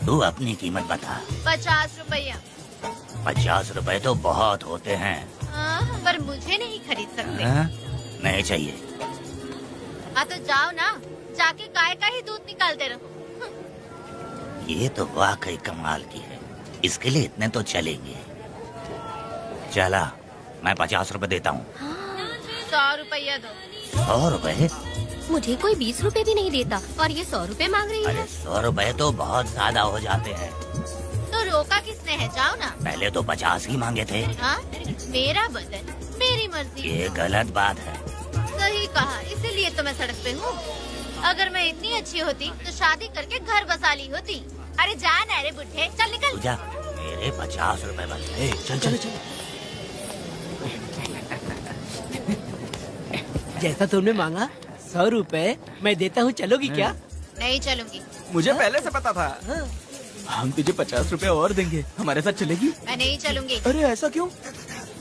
तू अपनी कीमत बता।
50 रुपया।
50 रुपए तो बहुत होते हैं।
पर मुझे नहीं खरीद सकते।
नहीं चाहिए।
हाँ तो जाओ ना, जाके गाय का ही दूध निकालते रहो।
ये तो वाकई कमाल की है, इसके लिए इतने तो चलेंगे। चला, मैं 50 रुपए देता हूँ।
100 रुपया दो।
100 रुपए?
मुझे कोई 20 रुपए भी नहीं देता और ये 100 रुपए मांग रही है।
अरे 100 रुपए तो बहुत ज्यादा हो जाते हैं।
तो रोका किसने है? जाओ ना।
पहले तो 50 ही मांगे थे।
हाँ? मेरा बदन, मेरी मर्जी।
ये गलत बात है।
सही कहा, इसीलिए तो मैं सड़क पे हूँ। अगर मैं इतनी अच्छी होती तो शादी करके घर बसा ली होती। अरे जा ना रे बुढ़े, चल निकल।
जा, मेरे 50 रुपए बन गए।
चल चल चल। जैसा तुमने मांगा 100 रुपए मैं देता हूँ, चलोगी क्या?
नहीं चलूंगी।
मुझे पहले से पता था। हम तुझे 50 रुपए और देंगे, हमारे साथ चलेगी?
मैं नहीं चलूंगी।
अरे ऐसा क्यों?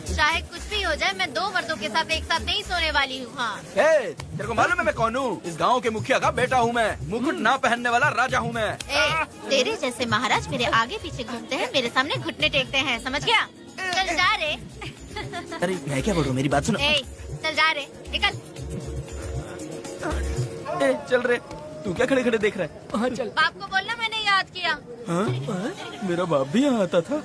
चाहे कुछ भी हो जाए, मैं 2 मर्दों के साथ एक साथ नहीं सोने वाली हूँ। हाँ।
तेरे को मालूम है मैं कौन हूँ? इस गांव के मुखिया का बेटा हूँ मैं। मुकुट ना पहनने वाला राजा हूँ मैं।
तेरे जैसे महाराज मेरे आगे पीछे घूमते हैं, मेरे सामने घुटने टेकते हैं, समझ गया? चल जा रे।
अरे मैं क्या बोल रहा हूँ, मेरी बात सुनो।
चल जा रे, निकल।
चल रे, तू क्या खड़े खड़े देख रहा है?
हाँ चल।
बाप को बोलना मैंने याद किया।
हाँ? मेरा बाप भी यहाँ आता था।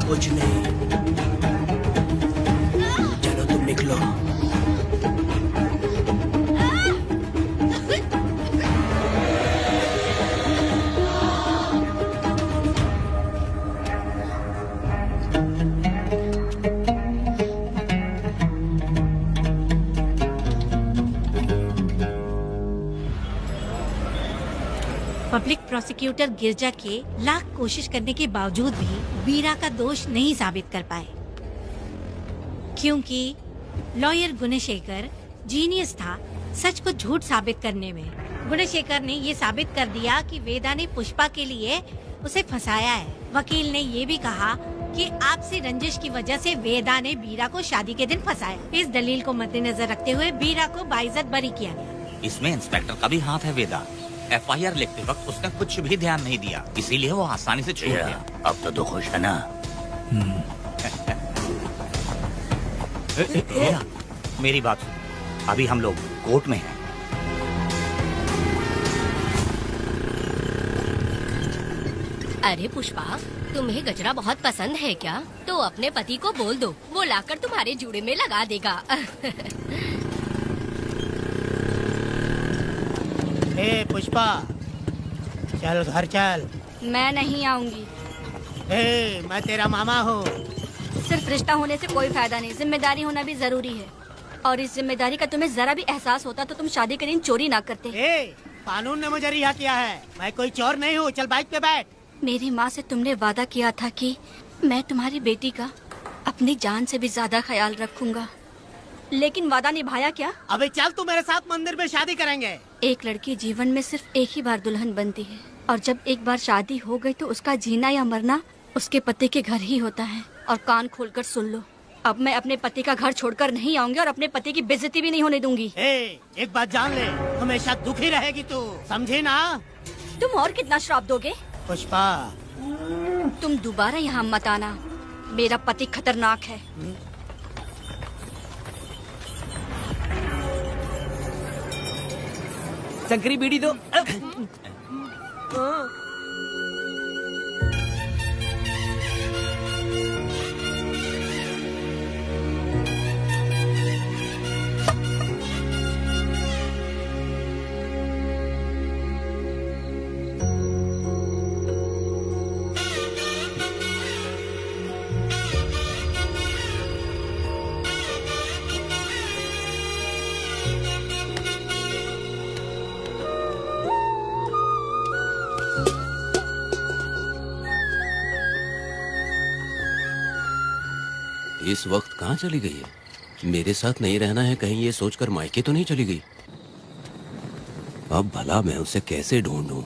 कुछ नहीं, चलो तुम निकलो।
पब्लिक प्रोसिक्यूटर गिरजा के लाख कोशिश करने के बावजूद भी वीरा का दोष नहीं साबित कर पाए, क्योंकि लॉयर गुणशेखर जीनियस था सच को झूठ साबित करने में। गुणशेखर ने ये साबित कर दिया कि वेदा ने पुष्पा के लिए उसे फंसाया है। वकील ने ये भी कहा कि आपसी रंजिश की वजह से वेदा ने वीरा को शादी के दिन फंसाया। इस दलील को मद्देनजर रखते हुए वीरा को बाइज्जत बरी किया गया।
इसमें इंस्पेक्टर का भी हाथ है। वेदा FIR लिखते वक्त उसने कुछ भी ध्यान नहीं दिया, इसीलिए वो आसानी से छूट गया। अब तो खुश है ना? मेरी बात सुन, अभी हम लोग कोर्ट में हैं।
अरे पुष्पा, तुम्हें गजरा बहुत पसंद है क्या? तो अपने पति को बोल दो, वो लाकर तुम्हारे जूड़े में लगा देगा।
ए पुष्पा, चल घर चल।
मैं नहीं आऊंगी।
ए, मैं तेरा मामा हूँ।
सिर्फ रिश्ता होने से कोई फायदा नहीं, जिम्मेदारी होना भी जरूरी है। और इस जिम्मेदारी का तुम्हें जरा भी एहसास होता तो तुम शादी के दिन चोरी ना करते।
ए, कानून ने मुझे रिहा किया है, मैं कोई चोर नहीं हूँ। चल बाइक पे बैठ।
मेरी माँ से तुमने वादा किया था कि मैं तुम्हारी बेटी का अपनी जान से भी ज्यादा ख्याल रखूंगा, लेकिन वादा निभाया क्या?
अबे चल, तू मेरे साथ मंदिर में शादी करेंगे।
एक लड़की जीवन में सिर्फ एक ही बार दुल्हन बनती है, और जब एक बार शादी हो गई तो उसका जीना या मरना उसके पति के घर ही होता है। और कान खोलकर सुन लो, अब मैं अपने पति का घर छोड़कर नहीं आऊंगी और अपने पति की बेइज्जती भी नहीं होने दूंगी।
एक बात जान ले, हमेशा दुखी रहेगी तू, समझी ना?
तुम और कितना श्राप दोगे?
पुष्पा,
तुम दोबारा यहाँ मत आना, मेरा पति खतरनाक है।
शंकरी बीड़ी दो।
इस वक्त कहाँ चली गई है? मेरे साथ नहीं रहना है कहीं ये सोचकर मायके तो नहीं चली गई? अब भला मैं उसे कैसे ढूंढूं?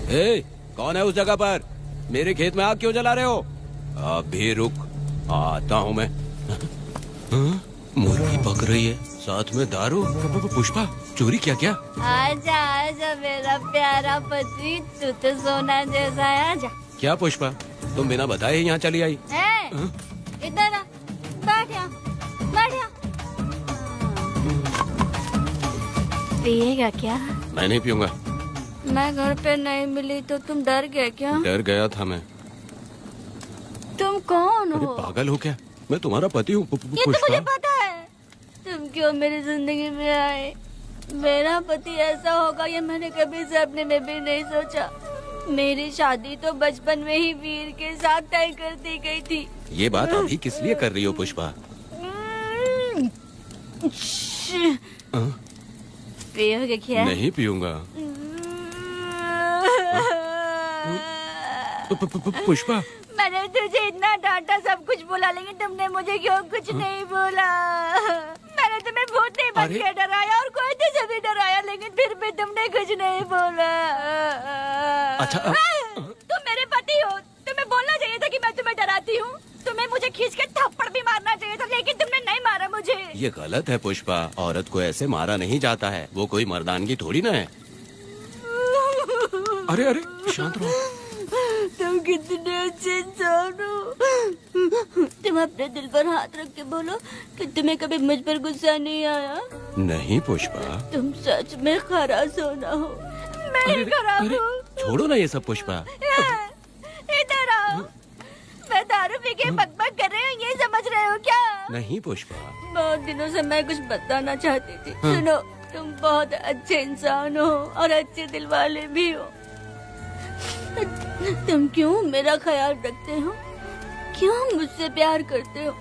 ए, कौन है उस जगह पर? मेरे खेत में आग क्यों जला रहे हो? अभी रुक, आता हूँ मैं। हाँ? मुर्गी पक रही है, साथ में दारू। पुष्पा, चोरी क्या? क्या?
आजा आजा मेरा प्यारा पति, तू तो सोना जैसा है। आजा।
क्या पुष्पा, तुम बिना बताए यहाँ चली आई?
इधर आ, बैठ यहाँ, बैठ यहाँ। पिएगा क्या?
मैं नहीं पीऊंगा।
मैं घर पे नहीं मिली तो तुम डर गए क्या?
डर गया था मैं।
तुम कौन हो?
पागल हो क्या? मैं तुम्हारा पति हूँ।
ये तो मुझे पता है। तुम क्यों मेरी जिंदगी में आए? मेरा पति ऐसा होगा ये मैंने कभी सपने में भी नहीं सोचा। मेरी शादी तो बचपन में ही वीर के साथ तय कर दी गई थी।
ये बात अभी किस लिए कर रही हो पुष्पा?
पियोगे क्या?
नहीं पीऊंगा। पुष्पा,
मैंने तुझे इतना डांटा, सब कुछ बोला, लेकिन तुमने मुझे क्यों कुछ नहीं बोला? मैंने तुम्हें भूत नहीं बन के डराया और कोई तुझे भी डराया, लेकिन फिर भी तुमने कुछ नहीं बोला।
अच्छा,
तुम मेरे पति हो, तुम्हें बोलना चाहिए था कि मैं तुम्हें डराती हूँ। तुम्हें मुझे खींच के थप्पड़ भी मारना चाहिए था, लेकिन तुमने नहीं मारा मुझे।
ये गलत है पुष्पा, औरत को ऐसे मारा नहीं जाता है, वो कोई मर्दानगी थोड़ी ना है। अरे अरे शांत रहो।
तुम कितने अच्छे इंसान हो। तुम अपने दिल पर हाथ रख के बोलो कि तुम्हें कभी मुझ पर गुस्सा नहीं आया।
नहीं पुष्पा,
तुम सच में खरा सोना हो। मैं खराब हूँ।
छोड़ो ना ये सब पुष्पा।
इधर आओ। मैं दारू पी के बकबक कर रही हूँ, ये समझ रहे हो क्या?
नहीं पुष्पा,
बहुत दिनों से मैं कुछ बताना चाहती थी। सुनो, तुम बहुत अच्छे इंसान हो और अच्छे दिल वाले भी हो। तुम क्यों मेरा ख्याल रखते हो? क्यों मुझसे प्यार करते हो?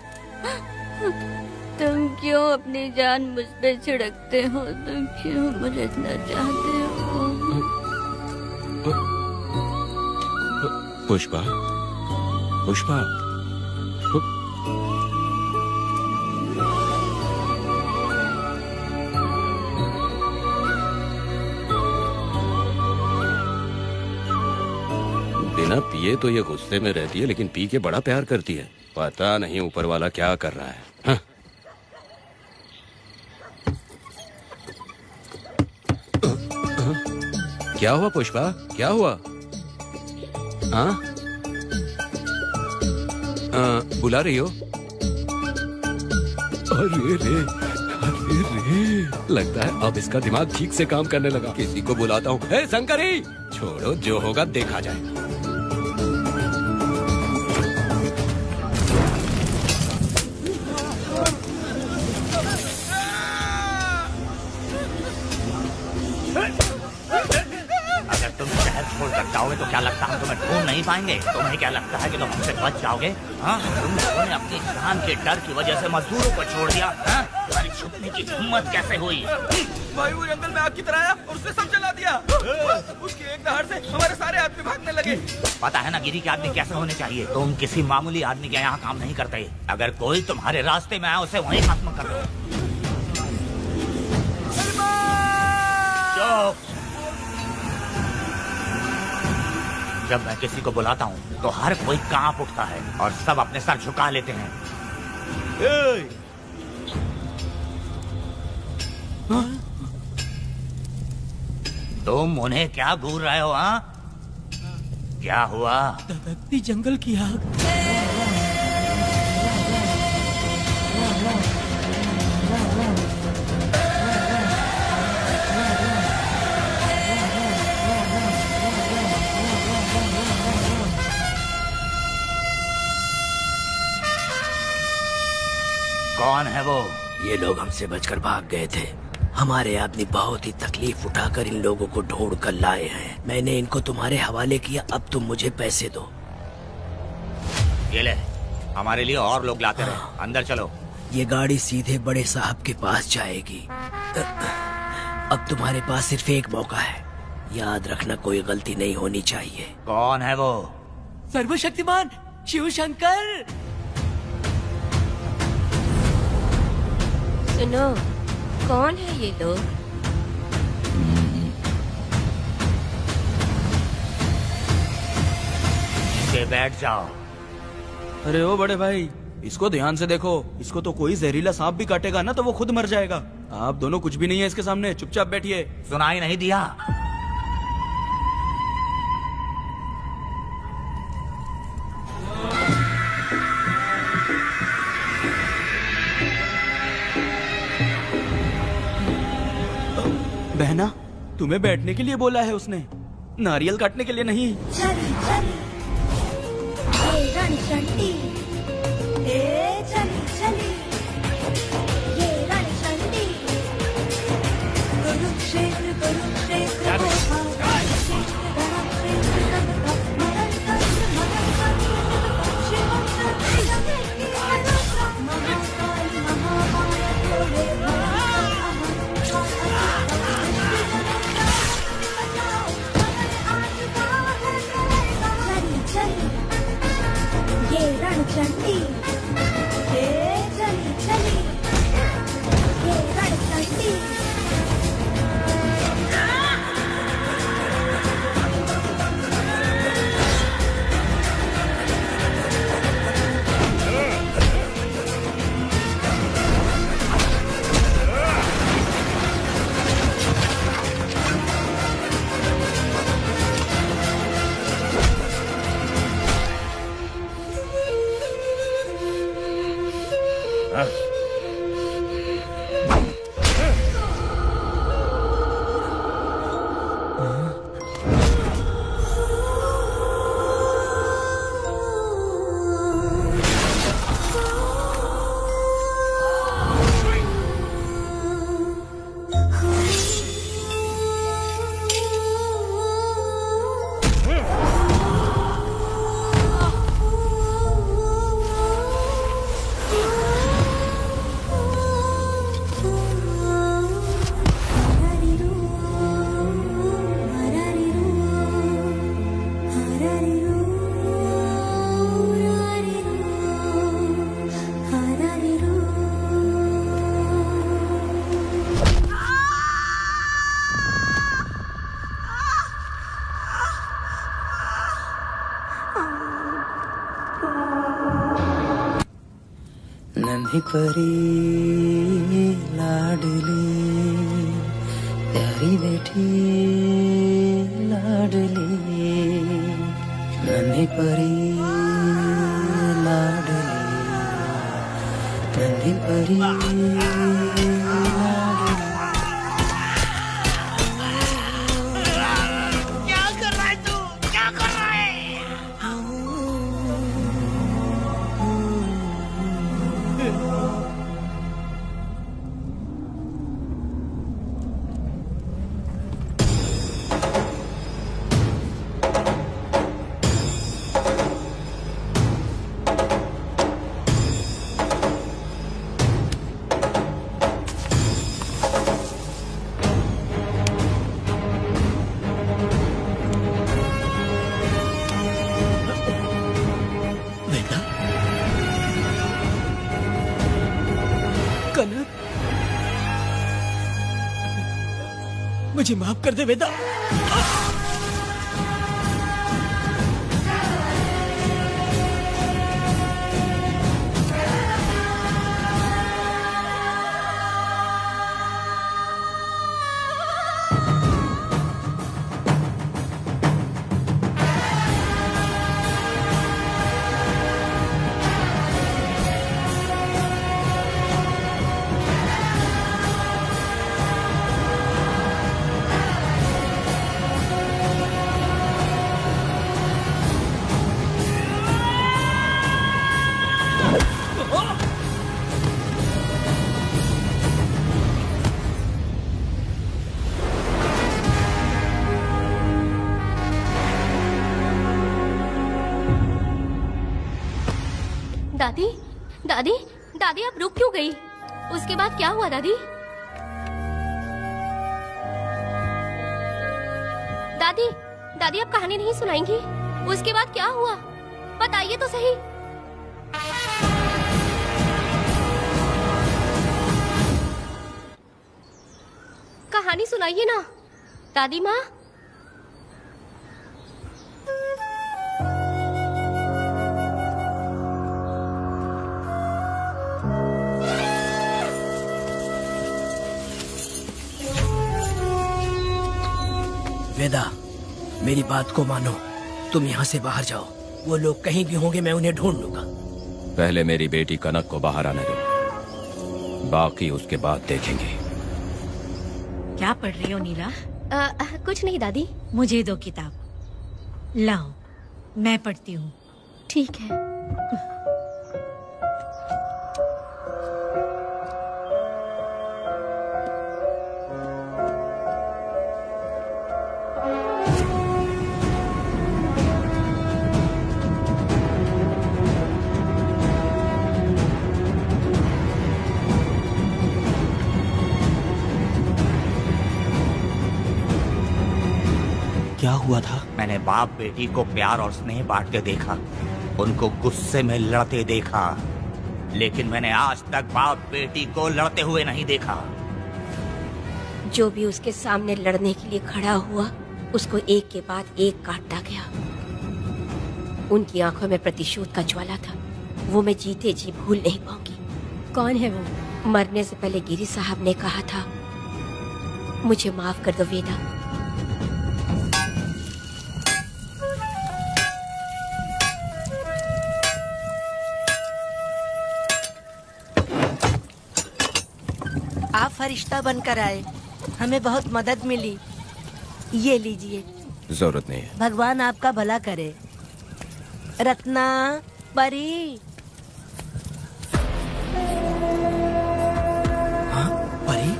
तुम क्यों अपनी जान मुझ पे छिड़कते हो? तुम क्यों मुझे इतना चाहते हो?
पुष्पा, पुष्पा, बिना पिए तो ये गुस्से में रहती है, लेकिन पी के बड़ा प्यार करती है। पता नहीं ऊपर वाला क्या कर रहा है। हाँ? क्या हुआ पुष्पा, क्या हुआ? हाँ? बुला रही हो? अरे रे, अरे रे, लगता है अब इसका दिमाग ठीक से काम करने लगा। किसी को बुलाता हूँ। हे शंकरी, छोड़ो, जो होगा देखा जाएगा।
जाओगे तो क्या लगता है हम तुम्हें ढूंढ नहीं पाएंगे? तुम्हें क्या लगता है कि तुम हमसे बच जाओगे? हाँ, तुम लोगों ने अपनी जान के डर की वजह से मजदूरों को छोड़ दिया। हाँ? तुम्हारी छुपने की हिम्मत कैसे हुई?
भाई वो जंगल में आग की तरह आया और उसने सब जला दिया। उसके एक दहाड़ से हमारे सारे आदमी भागने लगे।
पता है ना गिरी के आदमी कैसे होने चाहिए? तुम किसी मामूली आदमी के यहाँ काम नहीं करते। अगर कोई तुम्हारे रास्ते में आया उसे वहीं खत्म कर दो। जब मैं किसी को बुलाता हूँ तो हर कोई कांप उठता है और सब अपने सर झुका लेते हैं। तुम उन्हें क्या घूर रहे हो? हाँ, क्या हुआ?
दबकती जंगल की आग।
कौन है वो?
ये लोग हमसे बचकर भाग गए थे। हमारे आदमी बहुत ही तकलीफ उठाकर इन लोगों को ढूंढ कर लाए हैं। मैंने इनको तुम्हारे हवाले किया, अब तुम मुझे पैसे दो।
ये ले, हमारे लिए और लोग लाते रहे। अंदर चलो।
ये गाड़ी सीधे बड़े साहब के पास जाएगी। अब तुम्हारे पास सिर्फ एक मौका है, याद रखना कोई गलती नहीं होनी चाहिए।
कौन है वो?
सर्वशक्तिमान शिव शंकर।
सुनो, कौन है ये लोग?
बैठ जाओ।
अरे ओ बड़े भाई, इसको ध्यान से देखो। इसको तो कोई जहरीला सांप भी काटेगा ना तो वो खुद मर जाएगा। आप दोनों कुछ भी नहीं है इसके सामने, चुपचाप बैठिए।
सुनाई नहीं दिया?
बहना, तुम्हें बैठने के लिए बोला है उसने, नारियल काटने के लिए नहीं।
चली चली ये रणचंडी, ए चली चली ये रणचंडी, कुरुक्षेत्र कुरुक्षेत्र रणचंडी, हे चली चली ये रणचंडी।
नन्ही परी लाडली प्यारी बेटी लाडली, नन्ही परी लाडली, नन्ही परी लाडली।
क्या कर रहा है तू? क्या कर रहा है?
कनक, मुझे माफ कर दे वेदा।
दादी, दादी, दादी आप रुक क्यों गई? उसके बाद क्या हुआ दादी? दादी, दादी आप कहानी नहीं सुनाएंगी? उसके बाद क्या हुआ? बताइए तो सही। कहानी सुनाइए ना दादी माँ।
वेदा, मेरी बात को मानो। तुम यहाँ से बाहर जाओ। वो लोग कहीं भी होंगे, मैं उन्हें ढूंढ लूंगा।
पहले मेरी बेटी कनक को बाहर आने दो, बाकी उसके बाद देखेंगे।
क्या पढ़ रही हो नीला?
कुछ नहीं दादी।
मुझे दो किताब लाओ, मैं पढ़ती हूँ।
ठीक है।
क्या हुआ था?
मैंने बाप बेटी को प्यार और स्नेह बांटते देखा, उनको गुस्से में लड़ते देखा, लेकिन मैंने आज तक बाप बेटी को लड़ते हुए नहीं देखा।
जो भी उसके सामने लड़ने के लिए खड़ा हुआ, उसको एक के बाद एक काटता गया। उनकी आंखों में प्रतिशोध का ज्वाला था, वो मैं जीते जी भूल नहीं पाऊंगी।
कौन है वो?
मरने से पहले गिरी साहब ने कहा था, मुझे माफ कर दो वेदा।
आप फरिश्ता बनकर आए, हमें बहुत मदद मिली। ये लीजिए।
जरूरत नहीं है।
भगवान आपका भला करे। रत्ना, परी।
हाँ, परी?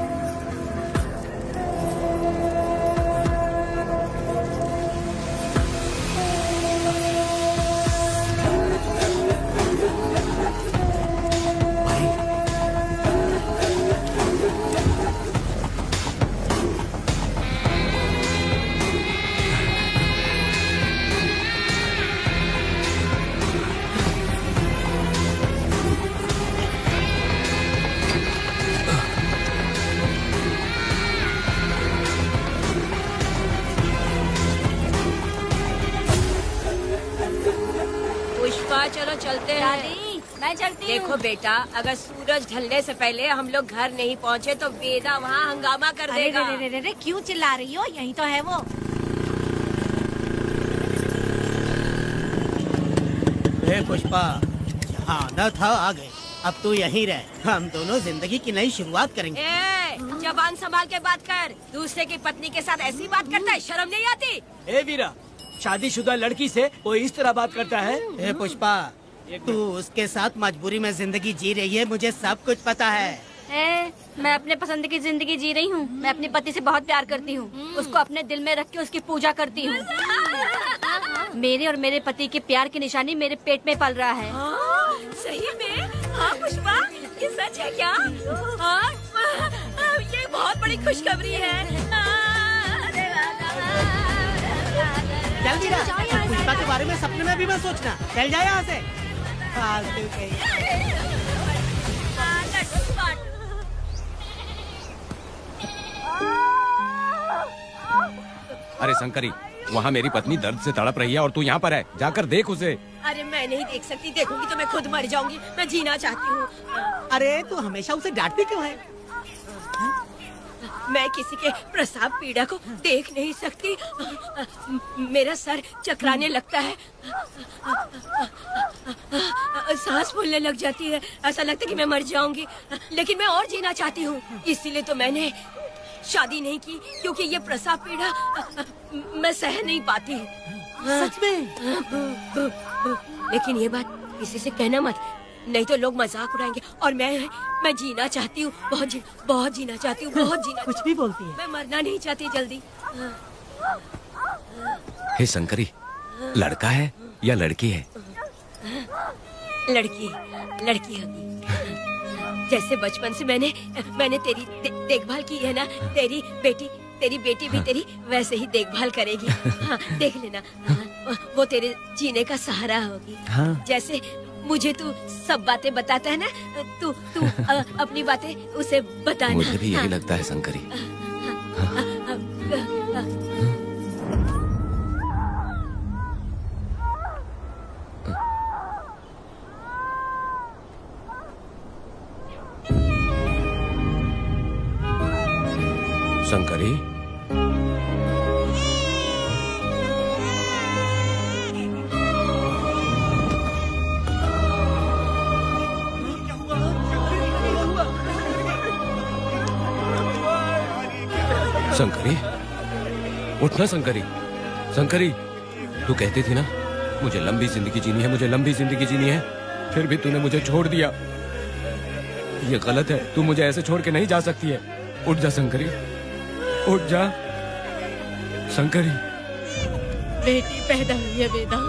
चलो चलते हैं।
दादी, मैं चलती हूँ।
देखो बेटा, अगर सूरज ढलने से पहले हम लोग घर नहीं पहुँचे तो वेदा वहाँ हंगामा कर देगा।
अरे रे रे, क्यों चिल्ला रही हो? यही तो है वो।
पुष्पा, यहाँ आना था आ गए। अब तू यहीं रह, हम दोनों जिंदगी की नई शुरुआत करेंगे।
जबान संभाल के बात कर। दूसरे की पत्नी के साथ ऐसी बात करता है, शर्म नहीं आती?
ए वीरा, शादीशुदा लड़की से कोई इस तरह बात करता है?
ए पुष्पा, तू उसके साथ मजबूरी में जिंदगी जी रही है, मुझे सब कुछ पता है।
मैं अपने पसंद की जिंदगी जी रही हूँ। मैं अपने पति से बहुत प्यार करती हूँ, उसको अपने दिल में रख के उसकी पूजा करती हूँ। मेरे और मेरे पति के प्यार की निशानी मेरे पेट में पल रहा है।
सही में? हाँ पुष्पा, ये सच है क्या? हाँ, ये बहुत बड़ी खुशखबरी है।
जल्दी रह, पुष्पा के बारे में सपने में भी मत सोचना। चल जाए यहाँ से।
अरे शंकरी, वहाँ मेरी पत्नी दर्द से तड़प रही है और तू यहाँ पर है, जाकर देख उसे।
अरे मैं नहीं देख सकती, देखूंगी तो मैं खुद मर जाऊंगी। मैं जीना चाहती हूँ।
अरे तू हमेशा उसे डांटती क्यों है?
मैं किसी के प्रसाव पीड़ा को देख नहीं सकती। मेरा सर चकराने लगता है, सांस फूलने लग जाती है, ऐसा लगता है कि मैं मर जाऊंगी। लेकिन मैं और जीना चाहती हूँ, इसीलिए तो मैंने शादी नहीं की, क्योंकि ये प्रसाव पीड़ा मैं सह नहीं पाती।
सच में?
लेकिन ये बात किसी से कहना मत, नहीं तो लोग मजाक उड़ाएंगे। और मैं जीना चाहती हूँ, बहुत जीना चाहती हूँ, बहुत जीना।
कुछ भी बोलती है।
मैं मरना नहीं चाहती जल्दी।
हे शंकरी, लड़का है या लड़की है?
लड़की होगी। जैसे बचपन से मैंने तेरी देखभाल की है ना, तेरी बेटी भी तेरी वैसे ही देखभाल करेगी। हाँ, देख लेना। हाँ। वो तेरे जीने का सहारा होगी।
हाँ।
जैसे मुझे तू सब बातें बताता है ना, तू अपनी बातें उसे बताना।
मुझे भी यही
हाँ।
लगता है शंकरी। शंकरी, शंकरी, उठना शंकरी। शंकरी, तू कहती थी ना मुझे लंबी जिंदगी जीनी है, मुझे लंबी जिंदगी जीनी है, फिर भी तूने मुझे छोड़ दिया। ये गलत है, तू मुझे ऐसे छोड़ के नहीं जा सकती है। उठ जा शंकरी, उठ जा शंकरी।
बेटी पैदा हुई है वेदा।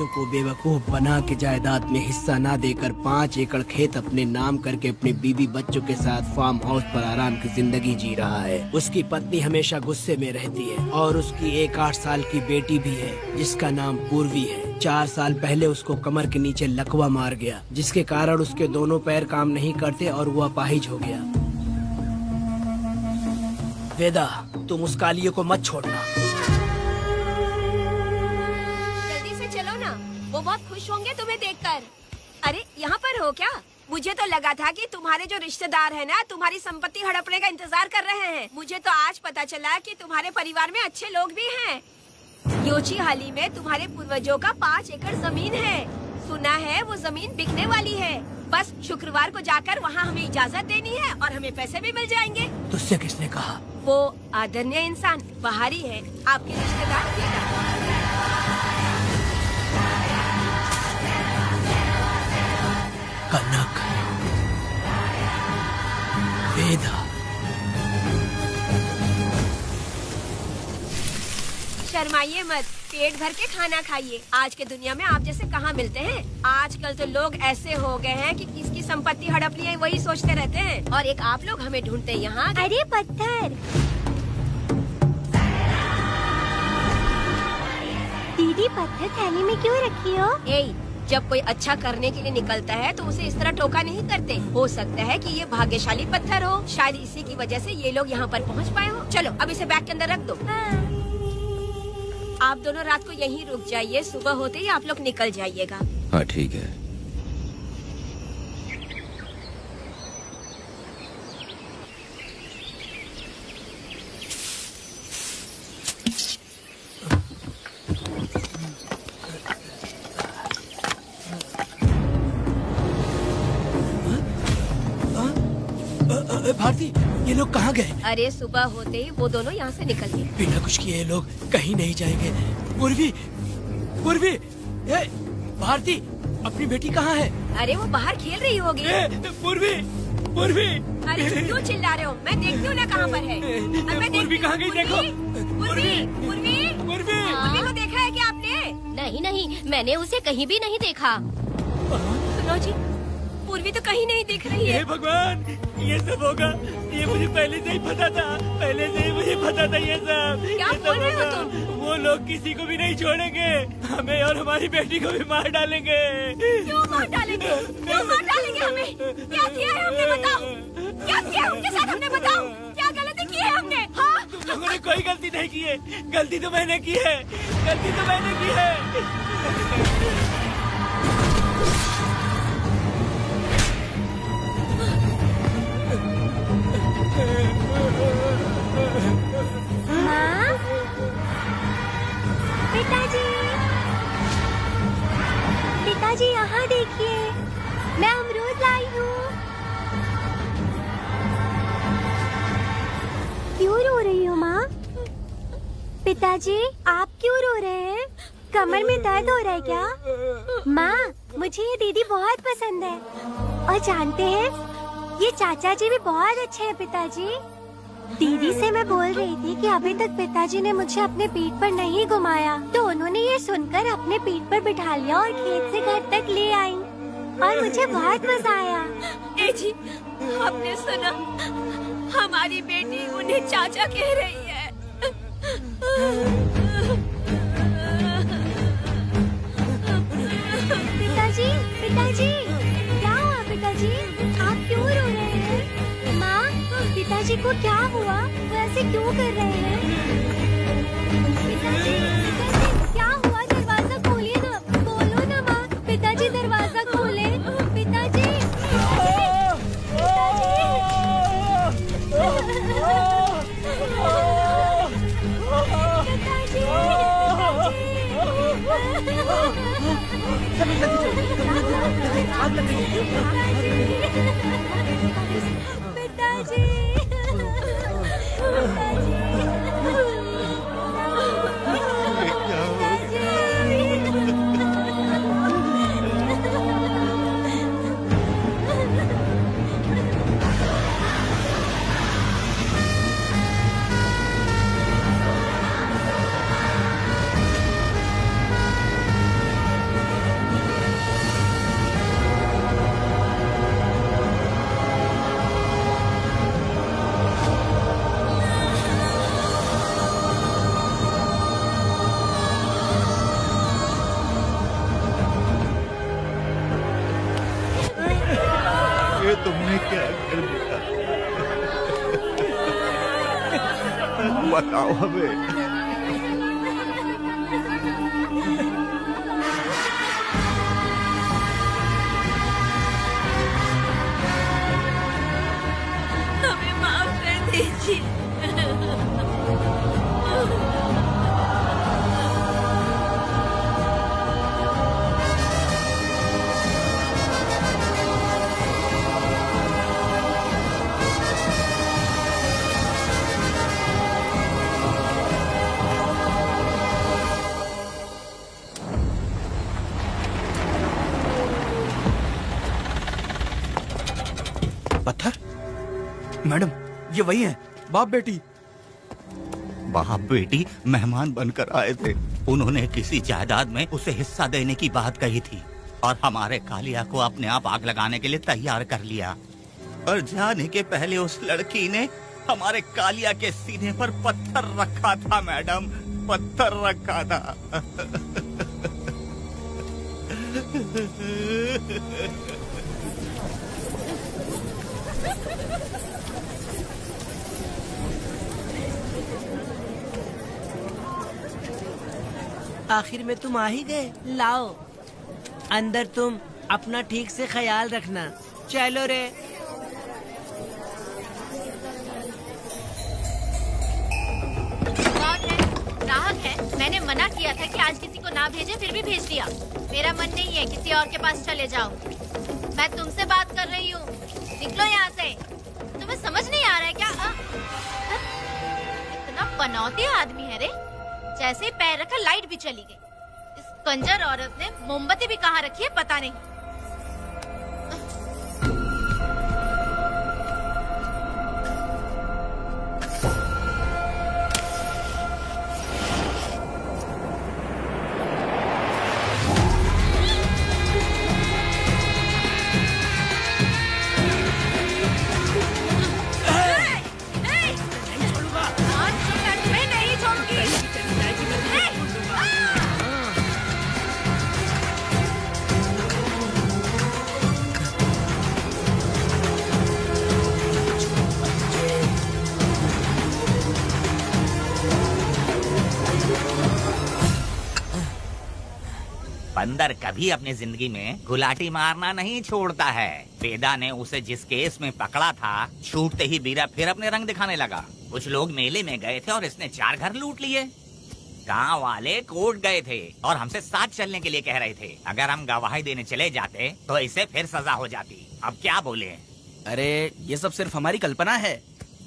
को बेवकूफ बना के जायदाद में हिस्सा ना देकर 5 एकड़ खेत अपने नाम करके अपने बीवी बच्चों के साथ फार्म हाउस पर आराम की जिंदगी जी रहा है। उसकी पत्नी हमेशा गुस्से में रहती है और उसकी एक 8 साल की बेटी भी है जिसका नाम पूर्वी है। 4 साल पहले उसको कमर के नीचे लकवा मार गया, जिसके कारण उसके दोनों पैर काम नहीं करते और वो अपाहिज हो गया। वेदा, तुम उस कालिये को मत छोड़ना।
वो बहुत खुश होंगे तुम्हें देखकर। अरे यहाँ पर हो क्या? मुझे तो लगा था कि तुम्हारे जो रिश्तेदार हैं ना तुम्हारी संपत्ति हड़पने का इंतजार कर रहे हैं। मुझे तो आज पता चला कि तुम्हारे परिवार में अच्छे लोग भी हैं। योची हाली में तुम्हारे पूर्वजों का 5 एकड़ जमीन है। सुना है वो जमीन बिकने वाली है। बस शुक्रवार को जाकर वहाँ हमें इजाजत देनी है और हमें पैसे भी मिल जाएंगे।
तुझसे किसने कहा?
वो आदरणीय इंसान बाहरी है, आपके रिश्तेदार।
कनक, वेदा,
शर्माइए मत, पेट भर के खाना खाइए। आज के दुनिया में आप जैसे कहाँ मिलते हैं। आजकल तो लोग ऐसे हो गए हैं कि किसकी संपत्ति हड़पनी है वही सोचते रहते हैं। और एक आप लोग हमें ढूंढते हैं यहाँ।
अरे पत्थर, दीदी पत्थर थैली में क्यों रखी हो?
जब कोई अच्छा करने के लिए निकलता है तो उसे इस तरह टोका नहीं करते। हो सकता है कि ये भाग्यशाली पत्थर हो, शायद इसी की वजह से ये लोग यहाँ पर पहुँच पाए हो। चलो अब इसे बैग के अंदर रख दो। आप दोनों रात को यहीं रुक जाइए, सुबह होते ही आप लोग निकल जाइएगा।
हाँ ठीक है।
भारती, ये लोग कहाँ गए?
अरे सुबह होते ही वो दोनों यहाँ से निकल गए।
बिना कुछ किए ये लोग कहीं नहीं जाएंगे। पूर्वी, पूर्वी, भारती, अपनी बेटी कहाँ है?
अरे वो बाहर खेल रही होगी।
पूर्वी, पूर्वी।
अरे क्यों चिल्ला रहे हो? मैं देखती हूँ ना कहाँ पर है।
पूर्वी कहाँ गई? देखो।
पूर्वी, पूर्वी, पूर्वी को देखा है क्या आपने?
नहीं नहीं, मैंने उसे कहीं भी नहीं देखा।
सुनो जी, पूर्वी तो कहीं नहीं दिख रही है।
हे भगवान, ये सब होगा, ये मुझे पहले से ही पता था। पहले से ही मुझे पता था ये सब।
क्या बोल रहे हो तुम?
वो लोग किसी को भी नहीं छोड़ेंगे, हमें और हमारी बेटी को भी मार डालेंगे।
क्यों मार डालेंगे? क्यों मार डालेंगे हमें? क्या किया है हमने बताओ? क्या किया उनके साथ हमने बताओ? क्या गलती की है हमने? हाँ?
तुम लोगों ने कोई गलती नहीं की है। गलती तो मैंने की है, गलती तो मैंने की है।
माँ, पिताजी, पिताजी यहाँ देखिए, मैं अमरूद लाई हूँ। क्यों रो रही हो माँ? पिताजी, आप क्यों रो रहे हैं? कमर में दर्द हो रहा है क्या? माँ, मुझे ये दीदी बहुत पसंद है। और जानते हैं, ये चाचा जी भी बहुत अच्छे हैं पिताजी। दीदी से मैं बोल रही थी कि अभी तक पिताजी ने मुझे अपने पीठ पर नहीं घुमाया, तो उन्होंने ये सुनकर अपने पीठ पर बिठा लिया और खेत से घर तक ले आई और मुझे बहुत मजा आया।
ए जी, आपने सुना? हमारी बेटी उन्हें चाचा कह रही है।
पिताजी, पिताजी, क्या हुआ पिताजी? आप क्यों रो रहे हैं? माँ, पिताजी को क्या हुआ? वो ऐसे क्यों कर रहे हैं? पिताजी, पिताजी, क्या हुआ? दरवाजा खोलिए ना, बोलो ना माँ। पिताजी दरवाजा खोले। पिताजी,
तुमने क्या कर दिया? बताओ हमें।
हमें माफ कर दीजिए।
पत्थर? मैडम, ये वही है, बाप बेटी।
बाप बेटी मेहमान बनकर आए थे। उन्होंने किसी जायदाद में उसे हिस्सा देने की बात कही थी और हमारे कालिया को अपने आप आग लगाने के लिए तैयार कर लिया। और जाने के पहले उस लड़की ने हमारे कालिया के सीने पर पत्थर रखा था मैडम, पत्थर रखा था।
आखिर में तुम आ ही गए। लाओ अंदर, तुम अपना ठीक से ख्याल रखना। चलो रे।
ग्राहक है, मैंने मना किया था कि आज किसी को ना भेजे, फिर भी भेज दिया। मेरा मन नहीं है, किसी और के पास चले जाओ। मैं तुमसे बात कर रही हूँ, निकलो यहाँ से। तुम्हें समझ नहीं आ रहा है क्या? इतना पनौती आदमी है रे, जैसे ही पैर रखा लाइट भी चली गई। इस कंजर औरत ने मोमबत्ती भी कहाँ रखी है पता नहीं।
बंदर कभी अपनी जिंदगी में गुलाटी मारना नहीं छोड़ता है। वेदा ने उसे जिस केस में पकड़ा था, छूटते ही बीरा फिर अपने रंग दिखाने लगा। कुछ लोग मेले में गए थे और इसने 4 घर लूट लिए। गांव वाले कोर्ट गए थे और हमसे साथ चलने के लिए कह रहे थे। अगर हम गवाही देने चले जाते तो इसे फिर सजा हो जाती। अब क्या बोले?
अरे ये सब सिर्फ हमारी कल्पना है।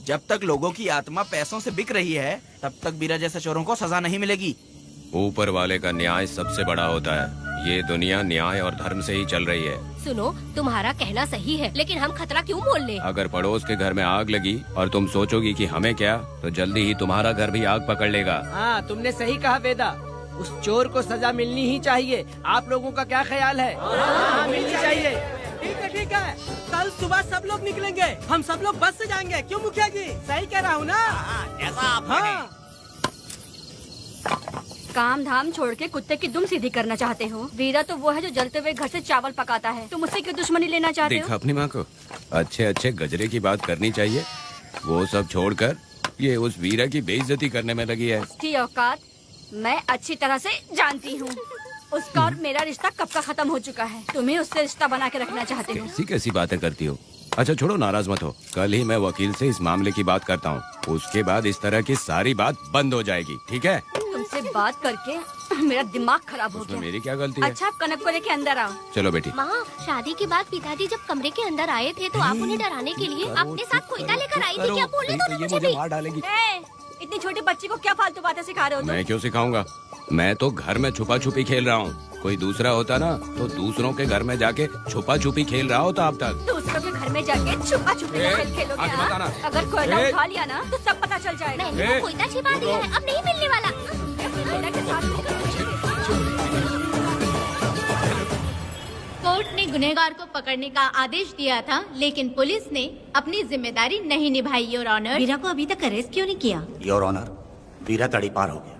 जब तक लोगों की आत्मा पैसों से बिक रही है तब तक वीरा जैसे चोरों को सजा नहीं मिलेगी।
ऊपर वाले का न्याय सबसे बड़ा होता है। ये दुनिया न्याय और धर्म से ही चल रही है।
सुनो, तुम्हारा कहना सही है, लेकिन हम खतरा क्यों मोल ले?
अगर पड़ोस के घर में आग लगी और तुम सोचोगी कि हमें क्या, तो जल्दी ही तुम्हारा घर भी आग पकड़ लेगा।
हाँ, तुमने सही कहा वेदा। उस चोर को सजा मिलनी ही चाहिए। आप लोगों का क्या ख्याल है? हाँ, मिलनी चाहिए।
ठीक है। कल सुबह सब लोग निकलेंगे। हम सब लोग बस से जाएंगे। क्यों मुखिया जी? सही कह रहा हूँ ना?
जैसा आप कहें।
काम धाम छोड़ के कुत्ते की दुम सीधी करना चाहते हो। वीरा तो वो है जो जलते हुए घर से चावल पकाता है। तुम उससे क्यों दुश्मनी लेना चाहते हो?
देखा अपनी माँ को, अच्छे अच्छे गजरे की बात करनी चाहिए। वो सब छोड़कर ये उस वीरा की बेइज्जती करने में लगी है।
उसकी औकात मैं अच्छी तरह से जानती हूँ। उसका और मेरा रिश्ता कब का खत्म हो चुका है। तुम्हें उससे रिश्ता बना के रखना चाहते हो।
कैसी कैसी बातें करती हो। अच्छा छोड़ो, नाराज मत हो। कल ही मैं वकील से इस मामले की बात करता हूँ। उसके बाद इस तरह की सारी बात बंद हो जाएगी, ठीक है?
तुमसे बात करके मेरा दिमाग खराब हो गया।
मेरी क्या गलती है?
अच्छा, आप कनक को लेके अंदर आओ।
चलो बेटी।
माँ, शादी के बाद पिताजी जब कमरे के अंदर आए थे तो आप उन्हें डराने के लिए अपने साथ कोयता लेकर आई थी। क्या बोले तो मुझे भी?
मार डालेगी।
इतनी छोटी बच्ची को क्या फालतू बातें सिखा रहे हो तुम?
मैं क्यों सिखाऊंगा? मैं तो घर में छुपा छुपी खेल रहा हूँ। कोई दूसरा होता ना तो दूसरों के घर में जाके छुपा छुपी खेल रहा होता अब तक।
दूसरों के घर में जाके छुपा छुपी खेल खेलोगे? अगर कोयला उठा लिया ना तो सब पता चल जाएगा।
मैंने वो कोयता छिपा दिया है, अब नहीं मिलने वाला।
कोर्ट ने गुनहगार को पकड़ने का आदेश दिया था, लेकिन पुलिस ने अपनी जिम्मेदारी नहीं निभाई। योर ऑनर,
वीरा को अभी तक अरेस्ट क्यों नहीं किया?
योर ऑनर, वीरा तड़ी पार हो गया।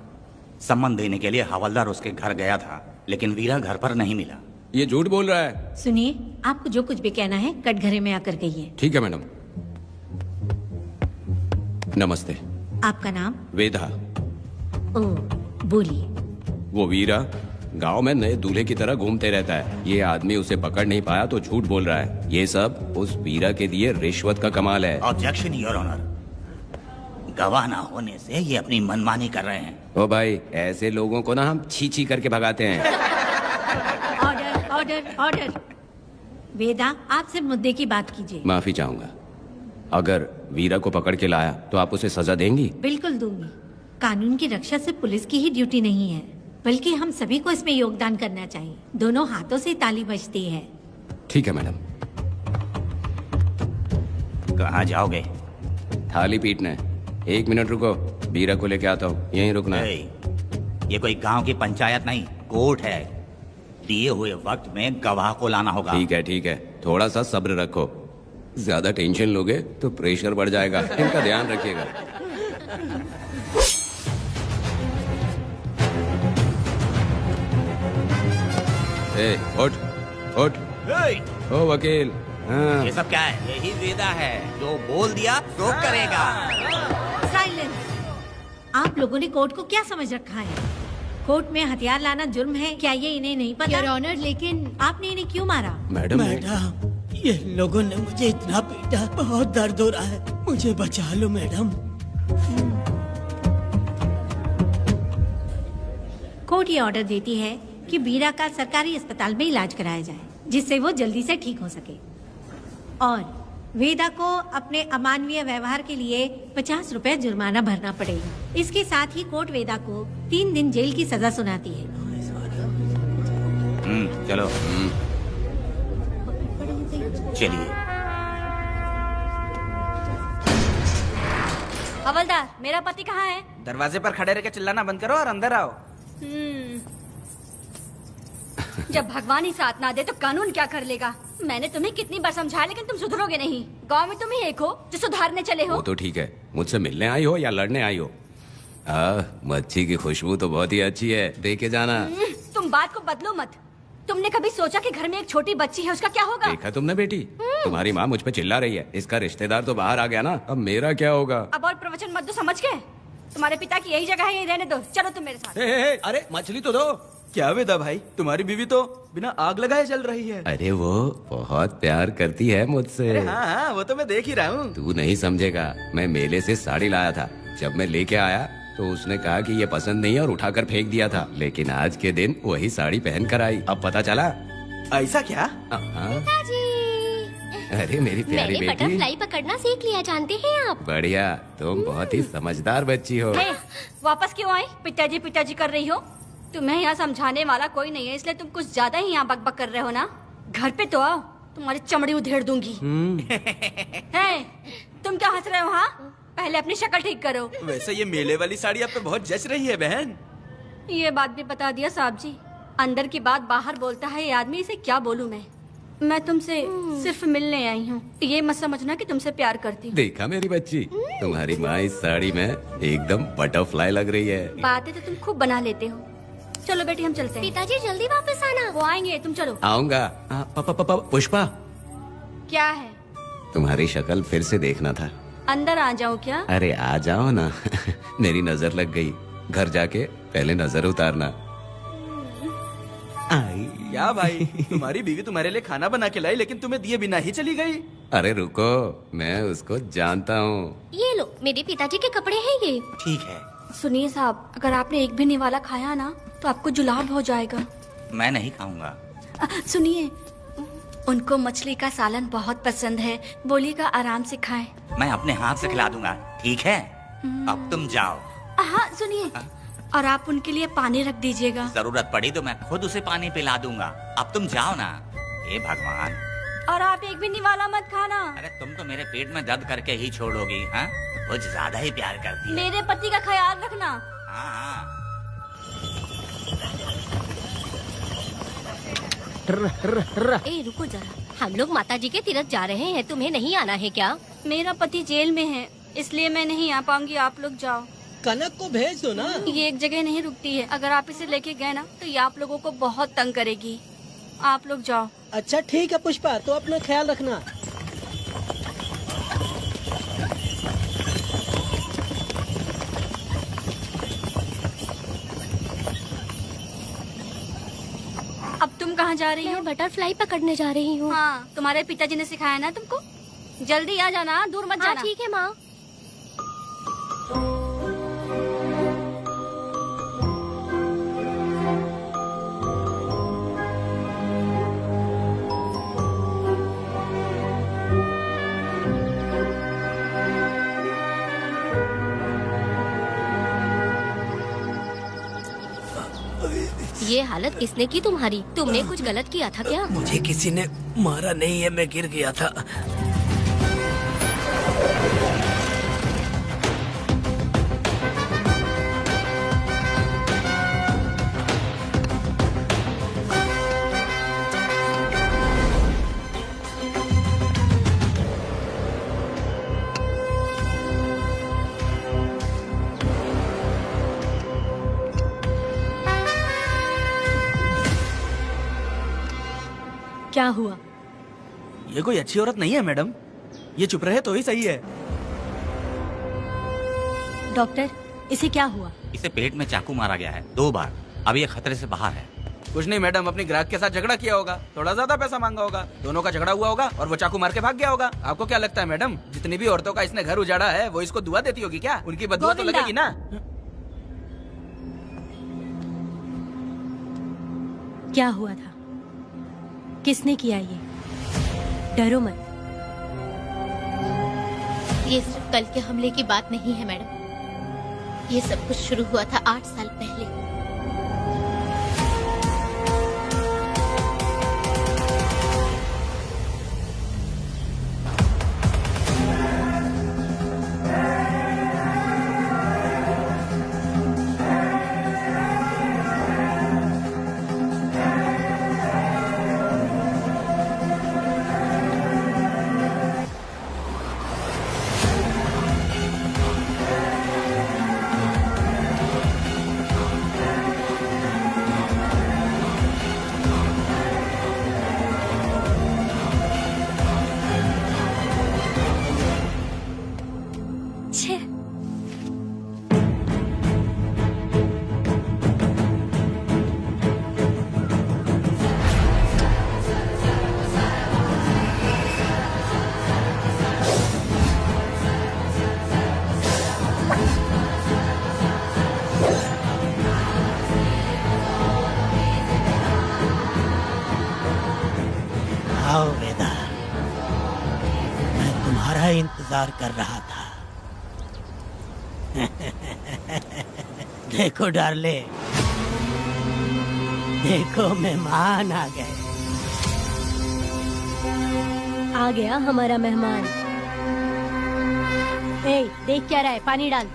सम्मान देने के लिए हवलदार उसके घर गया था, लेकिन वीरा घर पर नहीं मिला।
ये झूठ बोल रहा है।
सुनिए, आपको जो कुछ भी कहना है कटघरे में आकर कहिए।
ठीक है मैडम। नमस्ते।
आपका नाम?
वेदा।
ओ, बोलिए।
वो वीरा गांव में नए दूल्हे की तरह घूमते रहता है। ये आदमी उसे पकड़ नहीं पाया तो झूठ बोल रहा है। ये सब उस वीरा के दिए रिश्वत का कमाल है।
ऑब्जेक्शन योर ऑनर, गवाह ना होने से ये अपनी मनमानी कर रहे हैं।
ओ भाई, ऐसे लोगों को ना हम छी छी करके भगाते हैं।
Order, order, order. वेदा, आपसे मुद्दे की बात कीजिए।
माफी चाहूंगा। अगर वीरा को पकड़ के लाया तो आप उसे सजा देंगी?
बिल्कुल दूंगी। कानून की रक्षा सिर्फ पुलिस की ही ड्यूटी नहीं है, बल्कि हम सभी को इसमें योगदान करना चाहिए। दोनों हाथों से ताली बजती है।
ठीक है मैडम।
कहाँ जाओगे?
थाली पीटने। 1 मिनट रुको, वीरा को लेके आता हूँ। यहीं रुकना है।
ये कोई गांव की पंचायत नहीं, कोर्ट है। दिए हुए वक्त में गवाह को लाना होगा।
ठीक है, थोड़ा सा सब्र रखो। ज्यादा टेंशन लोगे तो प्रेशर बढ़ जाएगा। इनका ध्यान रखिएगा। उठ उठ। ओ वकील। हाँ।
ये सब क्या है? यही वेदा है, जो बोल दिया तो करेगा।
साइलेंस। आप लोगों ने कोर्ट को क्या समझ रखा है? कोर्ट में हथियार लाना जुर्म है, क्या ये इन्हें नहीं पता?
योर ऑनर, लेकिन
आपने इन्हें क्यों मारा?
मैडम,
ये लोगों ने मुझे इतना पीटा, बहुत दर्द हो रहा है। मुझे बचा लो मैडम।
कोर्ट ये ऑर्डर देती है कि वीरा का सरकारी अस्पताल में इलाज कराया जाए, जिससे वो जल्दी से ठीक हो सके। और वेदा को अपने अमानवीय व्यवहार के लिए 50 रुपए जुर्माना भरना पड़ेगा। इसके साथ ही कोर्ट वेदा को 3 दिन जेल की सजा सुनाती है।
चलो। चलिए।
हवलदार, मेरा पति कहाँ है?
दरवाजे पर खड़े रह के चिल्लाना बंद करो और अंदर आओ।
जब भगवान ही साथ ना दे तो कानून क्या कर लेगा? मैंने तुम्हें कितनी बार समझाया, लेकिन तुम सुधरोगे नहीं। गांव में तुम ही एक हो जो सुधारने चले हो।
वो तो ठीक है, मुझसे मिलने आई हो या लड़ने आई हो? मच्छी की खुशबू तो बहुत ही अच्छी है, दे के जाना।
तुम बात को बदलो मत। तुमने कभी सोचा कि घर में एक छोटी बच्ची है, उसका क्या होगा?
देखा तुमने बेटी, तुम्हारी माँ मुझ पे चिल्ला रही है। इसका रिश्तेदार तो बाहर आ गया ना, अब मेरा क्या होगा?
अब और प्रवचन मत दो, समझ के। तुम्हारे पिता की यही जगह है, यही रहने दो। चलो तुम मेरे साथ।
अरे मछली तो दो। क्या वेदा भाई, तुम्हारी बीवी तो बिना आग लगाए जल रही है।
अरे वो बहुत प्यार करती है मुझसे।
हाँ, वो तो मैं देख ही रहा हूँ।
तू नहीं समझेगा, मैं मेले से साड़ी लाया था। जब मैं लेके आया तो उसने कहा कि ये पसंद नहीं है और उठाकर फेंक दिया था, लेकिन आज के दिन वही साड़ी पहन कर आई। अब पता चला।
ऐसा क्या?
अरे मेरी प्यारी
मैंने
बेटी,
बटरफ्लाई पकड़ना सीख लिया, जानते हैं आप।
बढ़िया, तुम बहुत ही समझदार बच्ची हो।
हे, वापस क्यों आई? पिताजी पिताजी कर रही हो? तुम्हें यहाँ समझाने वाला कोई नहीं है, इसलिए तुम कुछ ज्यादा ही यहाँ बकबक कर रहे हो ना। घर पे तो आओ, तुम्हारी चमड़ी उधेड़ दूंगी। हे, तुम क्या हंस रहे हो? हाँ, पहले अपनी शक्ल ठीक करो।
वैसे ये मेले वाली साड़ी आप पे बहुत जच रही है बहन।
ये बात भी बता दिया साहब जी, अंदर की बात बाहर बोलता है ये आदमी, इसे क्या बोलूं मैं तुमसे सिर्फ मिलने आई हूँ, ये मत समझना कि तुमसे प्यार करती हूँ।
देखा मेरी बच्ची, तुम्हारी माँ इस साड़ी में एकदम बटरफ्लाई लग रही है।
बातें तो तुम खूब बना लेते हो। चलो बेटी हम चलते हैं।
पिताजी जल्दी वापस आना।
वो आएंगे, तुम चलो।
आऊंगा। पुष्पा,
क्या है?
तुम्हारी शक्ल फिर से देखना था।
अंदर आ जाओ क्या?
अरे आ जाओ ना। मेरी नजर लग गई, घर जाके पहले नजर उतारना।
क्या भाई, तुम्हारी बीवी तुम्हारे लिए खाना बना के लाई, लेकिन तुम्हें दिए बिना ही चली गई।
अरे रुको, मैं उसको जानता हूँ।
ये लो, मेरे पिताजी के कपड़े हैं ये।
ठीक है।
सुनिए साहब, अगर आपने एक भी निवाला खाया ना तो आपको जुलाब हो जाएगा।
मैं नहीं खाऊंगा।
सुनिए, उनको मछली का सालन बहुत पसंद है, बोलिएगा आराम से खाएं।
मैं अपने हाथ से खिला दूंगा, ठीक है? अब तुम जाओ।
हाँ सुनिए, और आप उनके लिए पानी रख दीजिएगा।
जरूरत पड़ी तो मैं खुद उसे पानी पिला दूंगा। अब तुम जाओ ना। हे भगवान।
और आप एक भी निवाला मत खाना।
अरे तुम तो मेरे पेट में दर्द करके ही छोड़ोगी। हाँ, कुछ ज्यादा ही प्यार करती है।
मेरे पति का ख्याल रखना।
हाँ।
ए रुको जरा, हम लोग माताजी के तीर्थ जा रहे हैं, तुम्हें नहीं आना है क्या?
मेरा पति जेल में है, इसलिए मैं नहीं आ पाऊंगी, आप लोग जाओ।
कनक को भेज दो ना।
ये एक जगह नहीं रुकती है, अगर आप इसे लेके गए ना तो ये आप लोगों को बहुत तंग करेगी। आप लोग जाओ।
अच्छा ठीक है पुष्पा, तो अपना ख्याल रखना।
अब तुम कहाँ जा रही हो?
बटरफ्लाई पकड़ने जा रही हूँ।
हाँ, तुम्हारे पिताजी ने सिखाया ना तुमको। जल्दी आ जाना, दूर मत जाना।
ठीक है माँ। ये हालत किसने की तुम्हारी? तुमने कुछ गलत किया था क्या?
मुझे किसी ने मारा नहीं है, मैं गिर गया था।
क्या हुआ?
ये कोई अच्छी औरत नहीं है मैडम, ये चुप रहे तो ही सही है।
डॉक्टर, इसे क्या हुआ?
इसे पेट में चाकू मारा गया है 2 बार। अब ये खतरे से बाहर है।
कुछ नहीं मैडम, अपने ग्राहक के साथ झगड़ा किया होगा, थोड़ा ज्यादा पैसा मांगा होगा, दोनों का झगड़ा हुआ होगा और वो चाकू मार के भाग गया होगा। आपको क्या लगता है मैडम, जितनी भी औरतों का इसने घर उजाड़ा है वो इसको दुआ देती होगी क्या? उनकी बदुआ तो लगेगी ना।
क्या हुआ था? किसने किया ये? डरो मत।
ये सिर्फ कल के हमले की बात नहीं है मैडम, ये सब कुछ शुरू हुआ था 8 साल पहले।
आओ वेदा, इंतजार कर रहा था। देखो डार्ले, देखो मेहमान आ गए।
आ गया हमारा मेहमान। ए, देख क्या रहा है, पानी डाल।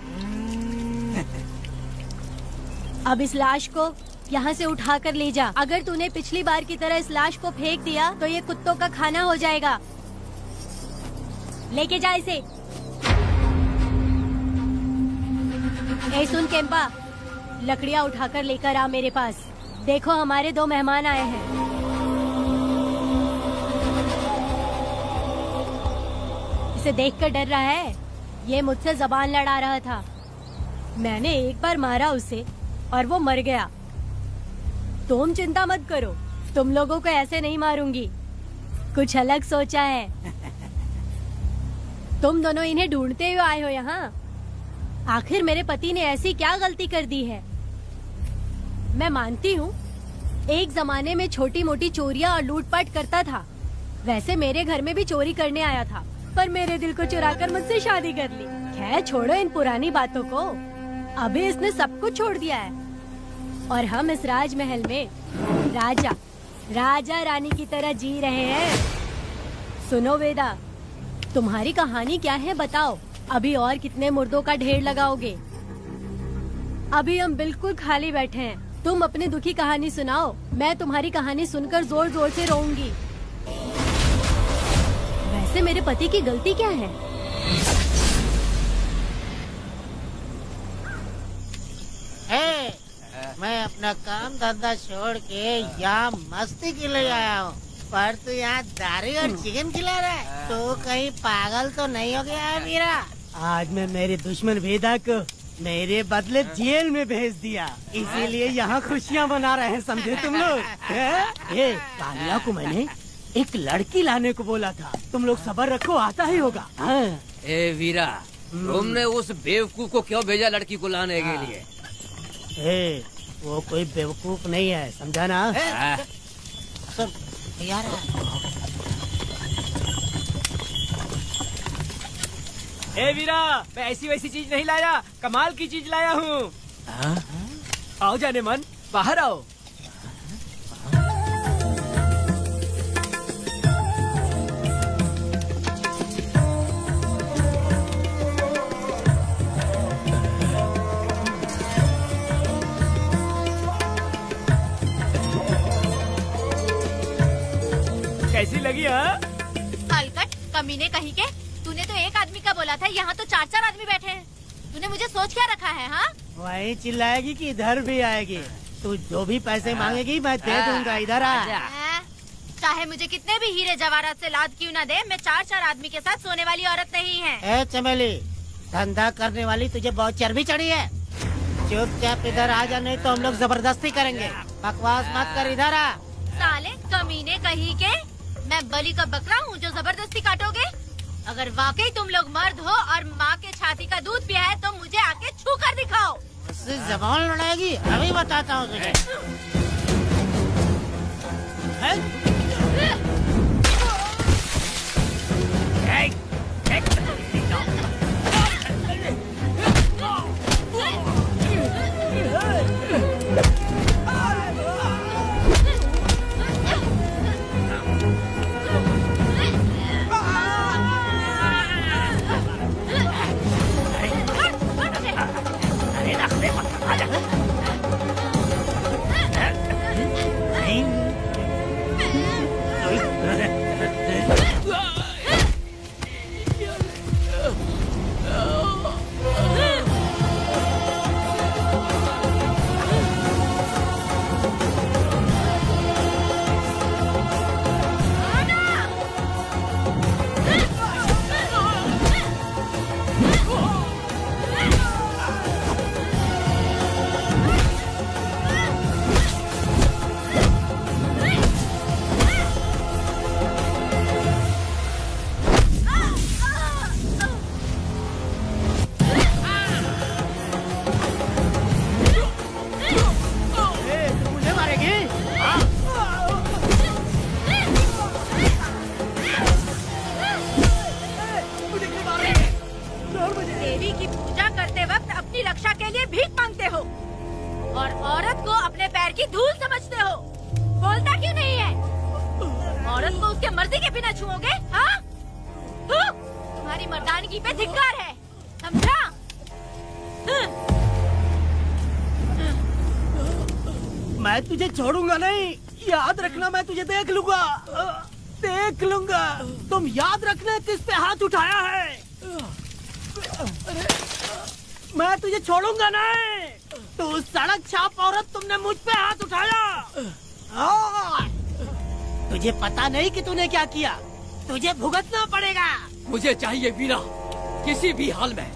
अब इस लाश को यहाँ से उठा कर ले जा। अगर तूने पिछली बार की तरह इस लाश को फेंक दिया तो ये कुत्तों का खाना हो जाएगा। लेके जा इसे। ए सुन केम्पा, लकड़ियाँ उठाकर लेकर आ मेरे पास। देखो हमारे 2 मेहमान आए हैं। इसे देखकर डर रहा है? ये मुझसे जबान लड़ा रहा था। मैंने एक बार मारा उसे और वो मर गया। तुम चिंता मत करो, तुम लोगों को ऐसे नहीं मारूंगी। कुछ अलग सोचा है। तुम दोनों इन्हें ढूंढते हुए आए हो यहाँ। आखिर मेरे पति ने ऐसी क्या गलती कर दी है? मैं मानती हूँ एक जमाने में छोटी मोटी चोरियाँ और लूटपाट करता था। वैसे मेरे घर में भी चोरी करने आया था, पर मेरे दिल को चुराकर मुझसे शादी कर ली। खैर छोड़ो इन पुरानी बातों को। अभी इसने सब कुछ छोड़ दिया है और हम इस राजमहल में राजा रानी की तरह जी रहे हैं। सुनो वेदा, तुम्हारी कहानी क्या है बताओ। अभी और कितने मुर्दों का ढेर लगाओगे? अभी हम बिल्कुल खाली बैठे हैं। तुम अपनी दुखी कहानी सुनाओ, मैं तुम्हारी कहानी सुनकर जोर जोर से रोऊंगी। वैसे मेरे पति की गलती क्या है?
मैं अपना काम धंधा छोड़ के यहाँ मस्ती के लिए आया हूँ, पर तू यहाँ दारू और चिकन खिला रहा है। तो कहीं पागल तो नहीं हो गया है मीरा? आज मैं मेरे दुश्मन वेदा को मेरे बदले जेल में भेज दिया, इसीलिए यहाँ खुशियाँ मना रहे हैं, समझे तुम लोग? कालिया को मैंने एक लड़की लाने को बोला था, तुम लोग सब्र रखो, आता ही होगा।
ए वीरा, तुमने उस बेवकूफ को क्यों भेजा लड़की को लाने के लिए?
वो कोई बेवकूफ नहीं है, समझा ना? सब यार
ए वीरा, मैं ऐसी वैसी चीज नहीं लाया, कमाल की चीज लाया हूँ। आओ जाने मन, बाहर आओ। कैसी लगी?
हलकट कमीने कहीं के, तूने तो एक आदमी का बोला था, यहाँ तो 4-4 आदमी बैठे हैं। तूने मुझे सोच क्या रखा है? हाँ,
वही चिल्लाएगी कि इधर भी आएगी? तू जो भी पैसे मांगेगी मैं दे दूंगा, इधर आ।
चाहे मुझे कितने भी हीरे जवाहरात से लाद क्यों ना दे, मैं 4-4 आदमी के साथ सोने वाली औरत नहीं है।
ए चमेली, धंधा करने वाली तुझे बहुत चर्बी चढ़ी है। चुपचाप इधर आ जा, नहीं तो हम लोग जबरदस्ती करेंगे। बकवास मत कर, इधर आ।
साले कमीने कहीं के, मैं बलि का बकरा हूँ जो जबरदस्ती काटोगे? अगर वाकई तुम लोग मर्द हो और माँ के छाती का दूध पिया है तो मुझे आके छू कर दिखाओ।
उससे जबान लड़ाएगी, अभी बताता हूँ तुझे।
छूते हो? बोलता क्यों नहीं है? औरत को उसके मर्जी के बिना छुओगे? हाँ? तुम्हारी मर्दानगी पे धिक्कार है, समझा?
मैं तुझे छोड़ूंगा नहीं, याद रखना। मैं तुझे देख लूंगा, देख लूंगा। तुम याद रखना किस पे हाथ उठाया है। मैं तुझे छोड़ूंगा नहीं। तू सड़क छाप औरत, तुमने मुझ पे हाथ उठाया। तुझे पता नहीं कि तूने क्या किया। तुझे भुगतना पड़ेगा।
मुझे चाहिए वीरा, किसी भी हाल में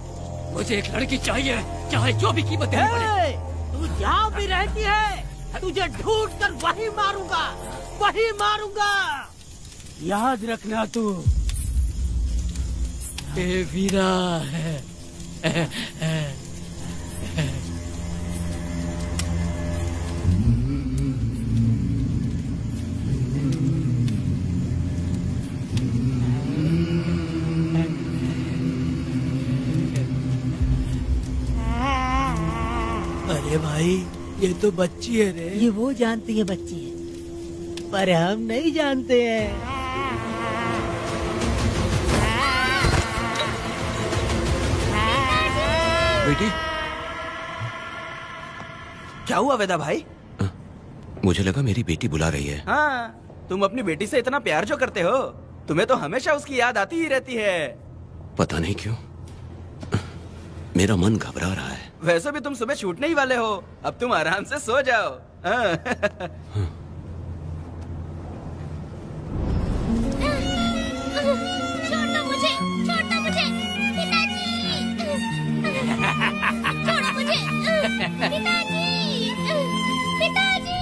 मुझे एक लड़की चाहिए, चाहे जो भी कीमत देनी पड़े।
तू जहाँ भी रहती है, तुझे ढूंढ कर वही मारूंगा, वही मारूंगा। याद रखना तू।
ए वीरा है।
अरे भाई, ये तो बच्ची है रे। ये वो जानती है बच्ची है, पर हम नहीं जानते हैं।
बेटी,
क्या हुआ वेदा भाई?
मुझे लगा मेरी बेटी बुला रही है।
हाँ, तुम अपनी बेटी से इतना प्यार जो करते हो, तुम्हें तो हमेशा उसकी याद आती ही रहती है।
पता नहीं क्यों मेरा मन घबरा रहा है।
वैसे भी तुम सुबह छूटने ही वाले हो, अब तुम आराम से सो जाओ।
छोड़ो मुझे, छोड़ो मुझे, पिताजी। छोड़ो मुझे, पिताजी, पिताजी।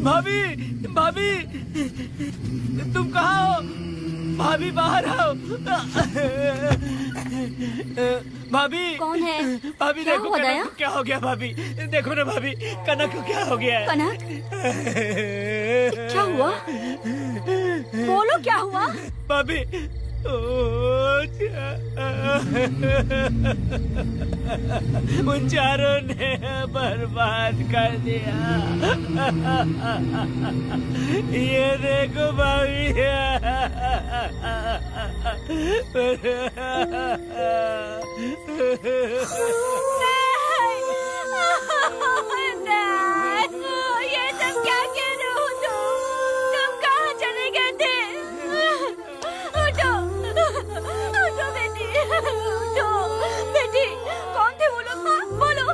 भाभी, भाभी, तुम कहाँ हो? भाभी बाहर आओ। भाभी
कौन है?
भाभी
क्या
देखो
हुआ
कनक
दया?
को क्या हो गया। भाभी देखो ना, भाभी कनक को क्या हो गया है।
कनक, क्या हुआ? बोलो क्या हुआ?
भाभी उन चारों ने बर्बाद कर दिया। ये देखो भाभी।
ये सब क्या कह रहे हो तुम कहाँ चले गए थे? उठो, उठो बेटी, उठो बेटी। कौन थे वो लोग? बोलो,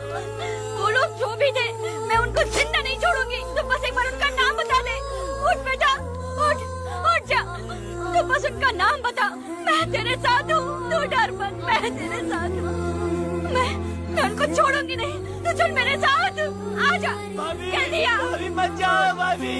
वो लोग जो भी थे, मैं उनको जिंदा नहीं छोड़ूंगी। तुम बस एक बार उनका नाम बता दे। उठ बेटा, उठ, उठ जा। तू बस उनका नाम बता, मैं तेरे साथ हूँ। तू डर मत, मैं तेरे साथ हूँ। मैं उनको छोड़ूंगी नहीं। तू चल मेरे साथ, आजा। जल्दी आ।
भाभी मत जाओ भाभी।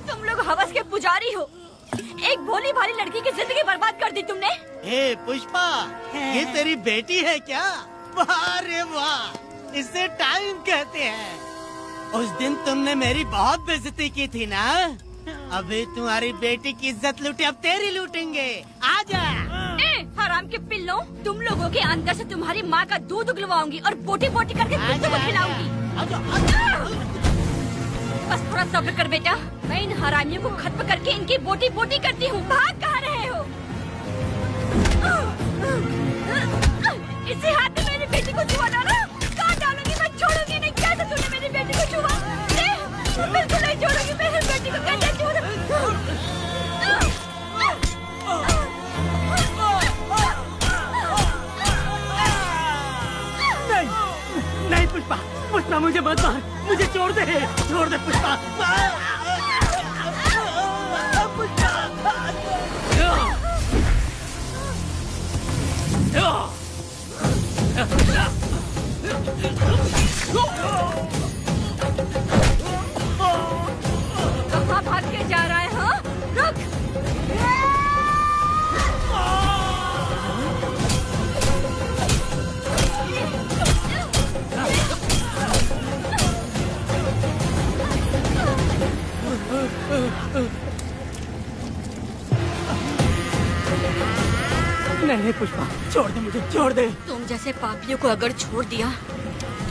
तुम लोग हवस के पुजारी हो। एक भोली भाली लड़की की जिंदगी बर्बाद कर दी तुमने।
ए पुष्पा, ये तेरी बेटी है क्या? वाह रे वाह, इसे टाइम कहते हैं। उस दिन तुमने मेरी बहुत बेइज्जती की थी ना। अभी तुम्हारी बेटी की इज्जत लूटी, अब तेरी लूटेंगे। आजा।
हराम के पिल्लों, तुम लोगों के अंदर से तुम्हारी माँ का दूध उगलवाऊंगी और बोटी बोटी करके कुत्तों को खिलाऊंगी। बस थोड़ा सब्र कर बेटा, मैं इन हरामियों को खत्म करके इनकी बोटी बोटी करती हूँ। भाग कहाँ रहे हो? इसी हाथ में मेरी बेटी को छुआ डाला। कहाँ डालूंगी? मैं छोड़ूंगी नहीं। कैसे तूने मेरी बेटी को छुआ? बिल्कुल नहीं छोड़ूंगी मेरी बेटी को। कैसे
नहीं पुष्पा, पुष्पा मुझे मत मार, मुझे छोड़ दे पुष्पा। नहीं पुष्पा, छोड़ दे मुझे, छोड़ दे।
तुम जैसे पापियों को अगर छोड़ दिया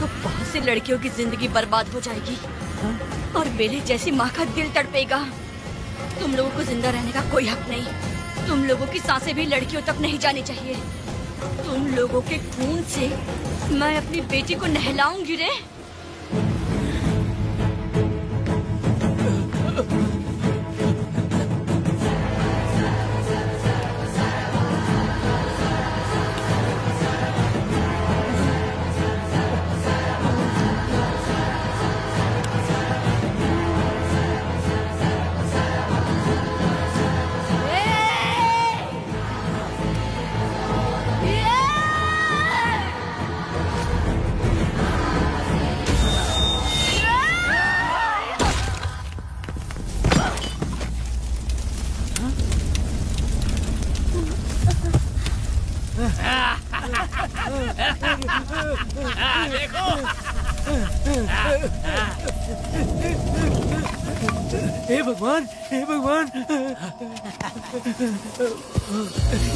तो बहुत सी लड़कियों की जिंदगी बर्बाद हो जाएगी और मेरी जैसी माँ का दिल तड़पेगा। तुम लोगों को जिंदा रहने का कोई हक नहीं। तुम लोगों की सांसें भी लड़कियों तक नहीं जानी चाहिए। तुम लोगों के खून से मैं अपनी बेटी को नहलाऊंगी रे।
हे भगवान, हे भगवान,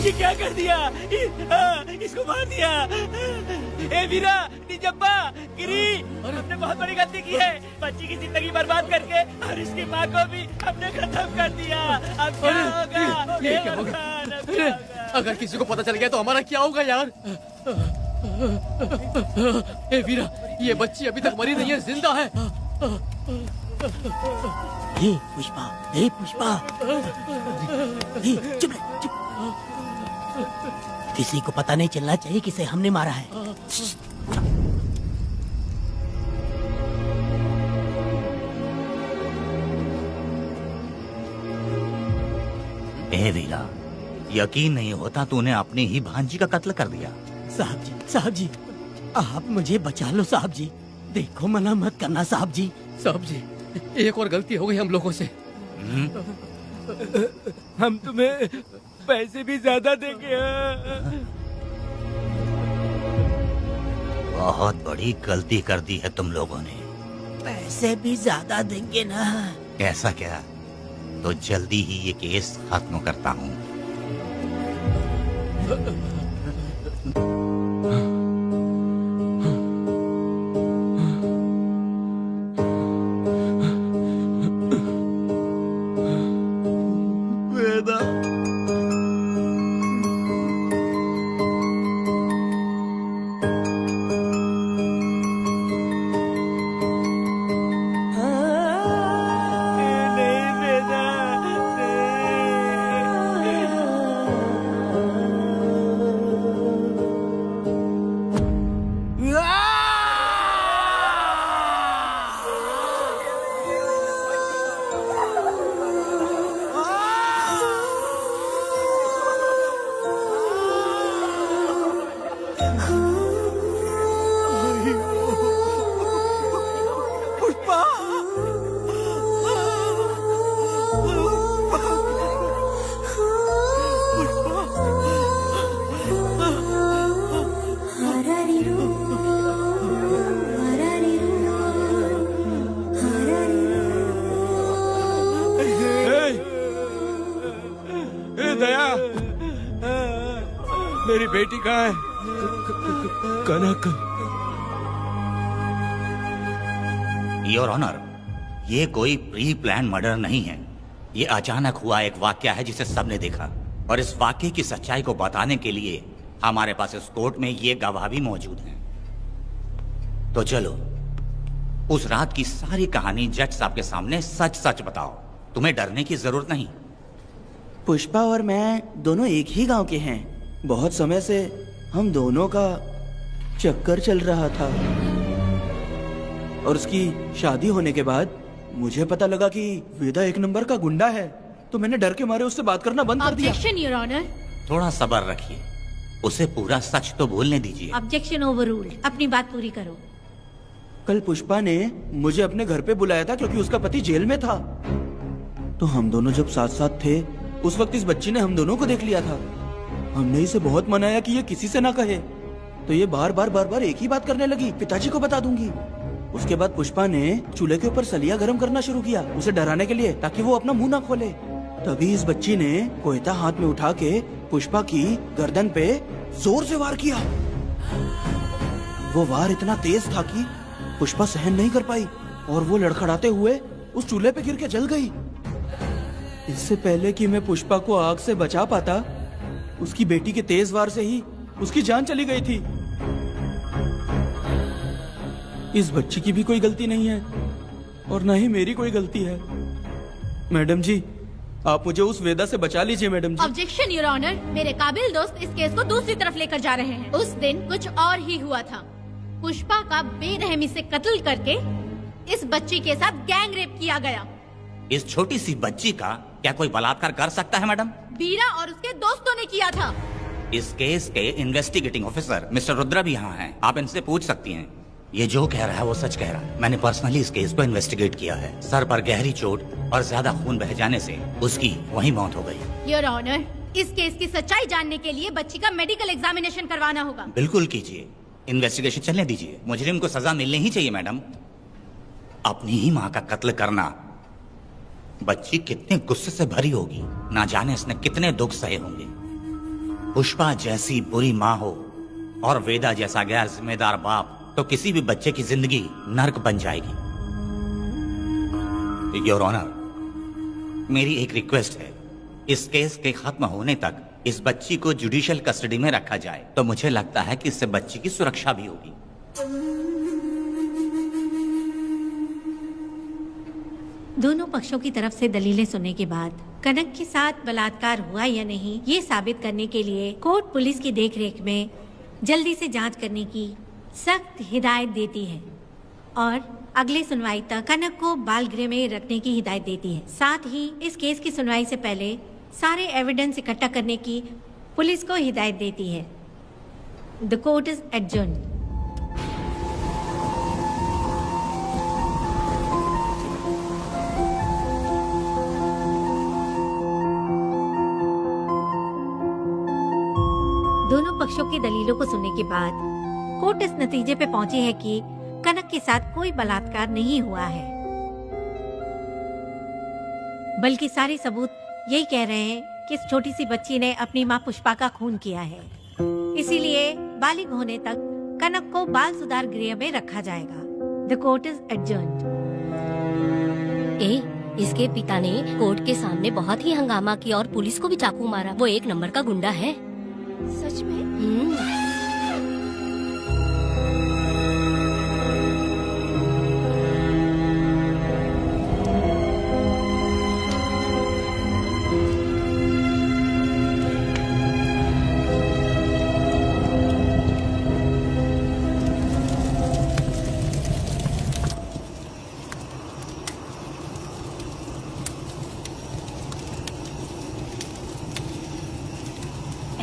ये क्या कर दिया? इसको मार दिया। हे वीरा, निजब्बा, गिरी, हमने बहुत बड़ी गलती की है। बच्ची की जिंदगी बर्बाद करके और इसकी माँ को भी हमने खत्म कर दिया। अब क्या होगा?
ये क्या होगा? अगर किसी को पता चल गया तो हमारा क्या होगा यार? ए वीरा, ये बच्ची अभी तक मरी नहीं है, जिंदा है।
हे पुष्पा, हे पुष्पा, हे चुप रह, चुप। किसी को पता नहीं चलना चाहिए किसे हमने मारा है।
ए वीरा, यकीन नहीं होता तूने अपनी ही भांजी का कत्ल कर दिया।
साहब जी, आप मुझे बचा लो साहब जी। देखो मना मत करना साहब जी।
साहब जी, एक और गलती हो गई हम लोगों से।
हम तुम्हें पैसे भी ज्यादा देंगे।
बहुत बड़ी गलती कर दी है तुम लोगों ने।
पैसे भी ज्यादा देंगे ना?
ऐसा क्या? तो जल्दी ही ये केस खत्म करता हूँ।
मेरी बेटी कहाँ है? कनक।
योर ऑनर, ये कोई प्री प्लान मर्डर नहीं है। ये अचानक हुआ एक वाकया है जिसे सबने देखा, और इस वाकये की सच्चाई को बताने के लिए हमारे पास इस कोर्ट में ये गवाह भी मौजूद हैं। तो चलो उस रात की सारी कहानी जज साहब के सामने सच सच बताओ। तुम्हें डरने की जरूरत नहीं।
पुष्पा और मैं दोनों एक ही गांव के हैं। बहुत समय से हम दोनों का चक्कर चल रहा था, और उसकी शादी होने के बाद मुझे पता लगा कि वेदा एक नंबर का गुंडा है, तो मैंने डर के मारे उससे बात करना बंद कर दिया।
Objection your honour.
थोड़ा सब्र रखिए, उसे पूरा सच तो बोलने दीजिए।
Objection overruled. अपनी बात पूरी करो।
कल पुष्पा ने मुझे अपने घर पे बुलाया था क्योंकि उसका पति जेल में था। तो हम दोनों जब साथ साथ थे, उस वक्त इस बच्ची ने हम दोनों को देख लिया था। हमने इसे बहुत मनाया कि ये किसी से ना कहे, तो ये बार बार एक ही बात करने लगी, पिताजी को बता दूंगी। उसके बाद पुष्पा ने चूल्हे के ऊपर सलिया गर्म करना शुरू किया उसे डराने के लिए, ताकि वो अपना मुंह ना खोले। तभी इस बच्ची ने कोयता हाथ में उठा के पुष्पा की गर्दन पे जोर से वार किया। वो वार इतना तेज था कि पुष्पा सहन नहीं कर पाई और वो लड़खड़ाते हुए उस चूल्हे पे गिर के जल गई। इससे पहले कि मैं पुष्पा को आग से बचा पाता, उसकी बेटी के तेज वार से ही उसकी जान चली गई थी। इस बच्ची की भी कोई गलती नहीं है और न ही मेरी कोई गलती है। मैडम जी, आप मुझे उस वेदा से बचा लीजिए madam ji.
Objection your honour, मेरे काबिल दोस्त इस केस को दूसरी तरफ लेकर जा रहे हैं। उस दिन कुछ और ही हुआ था। पुष्पा का बेरहमी से कत्ल करके इस बच्ची के साथ गैंग रेप किया गया।
इस छोटी सी बच्ची का क्या कोई बलात्कार कर सकता है मैडम?
बीरा और उसके दोस्तों ने किया था।
इस केस के इन्वेस्टिगेटिंग ऑफिसर मिस्टर रुद्रा भी यहाँ हैं। आप इनसे पूछ सकती हैं। ये जो कह रहा है वो सच कह रहा है। मैंने पर्सनली इस केस को इन्वेस्टिगेट किया है। सर पर गहरी चोट और ज्यादा खून बह जाने से उसकी वहीं मौत हो गई।
योर ऑनर, इस केस की सच्चाई जानने के लिए बच्ची का मेडिकल एग्जामिनेशन करवाना होगा।
बिल्कुल कीजिए, इन्वेस्टिगेशन चलने दीजिए। मुजरिम को सजा मिलनी ही चाहिए मैडम। अपनी ही माँ का कत्ल करना, बच्ची कितने गुस्से से भरी होगी, ना जाने इसने कितने दुख सहे होंगे। पुष्पा जैसी बुरी माँ हो और वेदा जैसा गैर जिम्मेदार बाप, तो किसी भी बच्चे की जिंदगी नर्क बन जाएगी। योर ऑनर, मेरी एक रिक्वेस्ट है, इस केस के खत्म होने तक इस बच्ची को जुडिशियल कस्टडी में रखा जाए, तो मुझे लगता है कि इससे बच्ची की सुरक्षा भी होगी।
दोनों पक्षों की तरफ से दलीलें सुनने के बाद कनक के साथ बलात्कार हुआ या नहीं, ये साबित करने के लिए कोर्ट पुलिस की देखरेख में जल्दी से जांच करने की सख्त हिदायत देती है और अगले सुनवाई तक कनक को बाल गृह में रखने की हिदायत देती है। साथ ही इस केस की सुनवाई से पहले सारे एविडेंस इकट्ठा करने की पुलिस को हिदायत देती है। The court is adjourned. दोनों पक्षों की दलीलों को सुनने के बाद कोर्ट इस नतीजे पे पहुंची है कि कनक के साथ कोई बलात्कार नहीं हुआ है, बल्कि सारे सबूत यही कह रहे हैं कि इस छोटी सी बच्ची ने अपनी मां पुष्पा का खून किया है। इसीलिए बालिग होने तक कनक को बाल सुधार गृह में रखा जाएगा। The court is adjourned.
इसके पिता ने कोर्ट के सामने बहुत ही हंगामा किया और पुलिस को भी चाकू मारा। वो एक नंबर का गुंडा है।
सच में?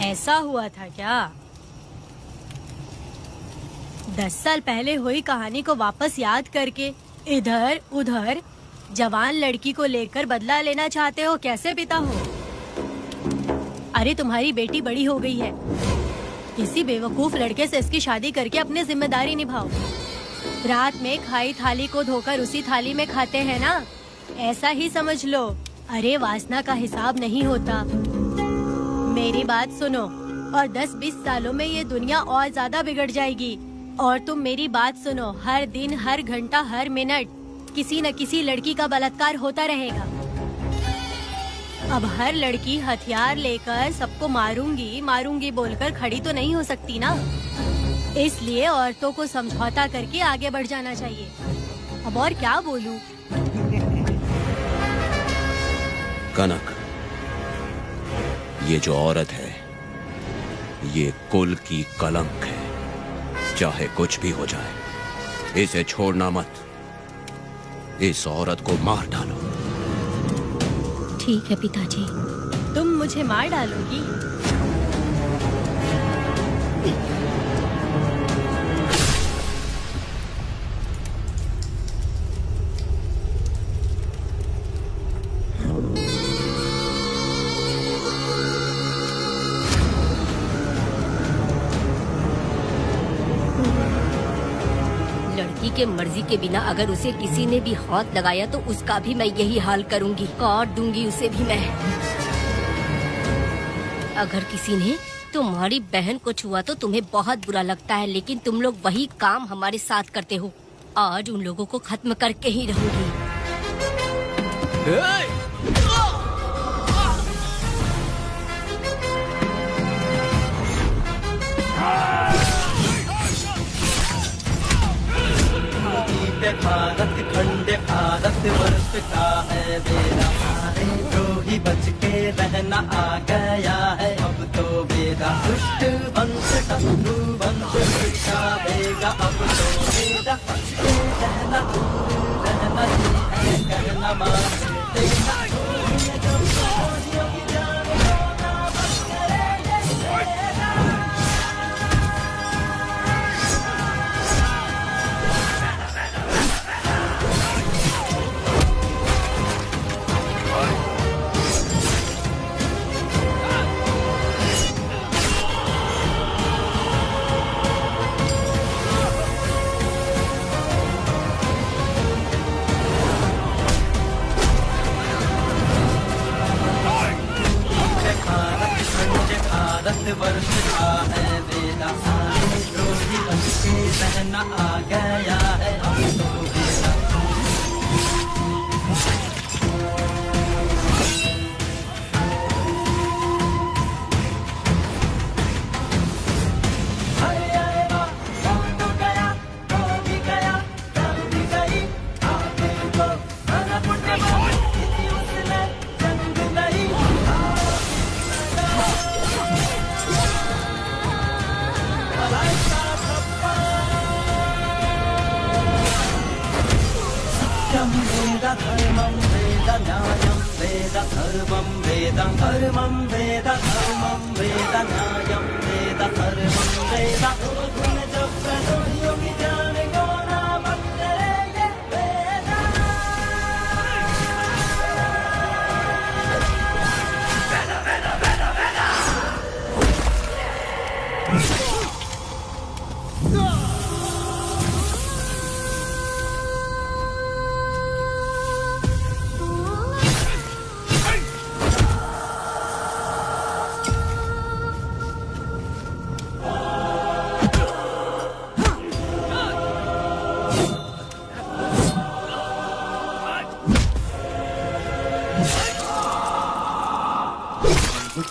ऐसा हुआ था क्या? 10 साल पहले हुई कहानी को वापस याद करके इधर उधर जवान लड़की को लेकर बदला लेना चाहते हो? कैसे पिता हो? अरे तुम्हारी बेटी बड़ी हो गई है, किसी बेवकूफ लड़के से इसकी शादी करके अपनी जिम्मेदारी निभाओ। रात में खाई थाली को धोकर उसी थाली में खाते हैं ना, ऐसा ही समझ लो। अरे वासना का हिसाब नहीं होता। मेरी बात सुनो, और 10-20 सालों में ये दुनिया और ज्यादा बिगड़ जाएगी। और तुम मेरी बात सुनो, हर दिन, हर घंटा, हर मिनट किसी न किसी लड़की का बलात्कार होता रहेगा। अब हर लड़की हथियार लेकर सबको मारूंगी मारूंगी बोलकर खड़ी तो नहीं हो सकती ना। इसलिए औरतों को समझौता करके आगे बढ़ जाना चाहिए। अब और क्या बोलूं?
कनक, ये जो औरत है, ये कुल की कलंक है। चाहे कुछ भी हो जाए, इसे छोड़ना मत। इस औरत को मार डालो।
ठीक है पिताजी।
तुम मुझे मार डालोगी?
के मर्जी के बिना अगर उसे किसी ने भी हाथ लगाया तो उसका भी मैं यही हाल करूंगी, काट दूंगी उसे भी मैं। अगर किसी ने तुम्हारी बहन को छुआ तो तुम्हें बहुत बुरा लगता है, लेकिन तुम लोग वही काम हमारे साथ करते हो। आज उन लोगों को खत्म करके ही रहूंगी।
भारत खंड भारत वर्ष का है बेड़ा, सारे द्रोही बच के रहना आ गया है अब तो बेड़ा। दुष्ट वंश शत्रु वंश मिटावेगा अब तो बेड़ा। बच के रहना दूर रहना है कहना मान लेना। भारत वर्ष का है बेड़ा, सारे द्रोही बच के रहना आ गया है अब तो बेड़ा। अरे आएगा कौन तो गया, तो भी गया, चल भी गई, आगे को बना पुण्य किसी उसने जंग नहीं। वेद धर्मं वेद न्यायं वेद सर्वं वेदं धर्मं वेद धर्मं वेद न्यायं वेद सर्वं वेद। गुण जब योगी जाने को ना बंदे ये वेद।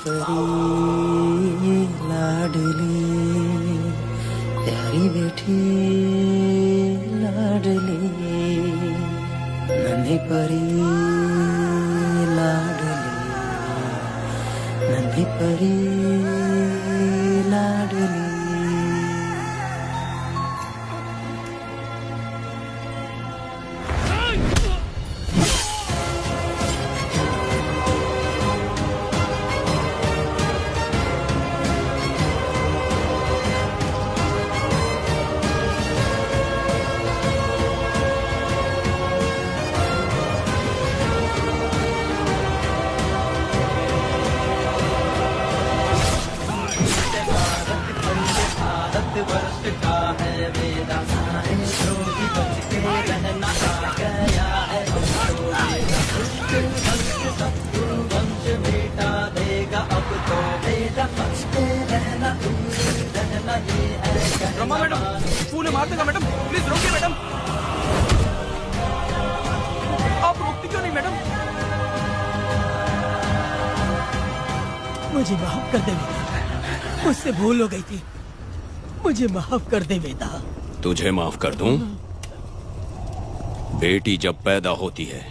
परी लाडली प्यारी बेटी लाडली, नन्ही परी लाडली, नन्ही परी लाडली। वर्ष का है वेदा, सारे द्रोही बच के रहना आ गया है अब तो बेड़ा। दुष्ट वंश शत्रु वंश मिटा देगा अब तो बेड़ा। बच के रहना दूर रहना ये है
रमा मैडम, फूल मार देगा मैडम, प्लीज रोकिए मैडम। आप रोकती क्यों नहीं मैडम?
मुझे माफ कर दे बेटा, मुझसे भूल हो गई थी, मुझे माफ कर दे बेटा।
तुझे माफ कर दूं? बेटी जब पैदा होती है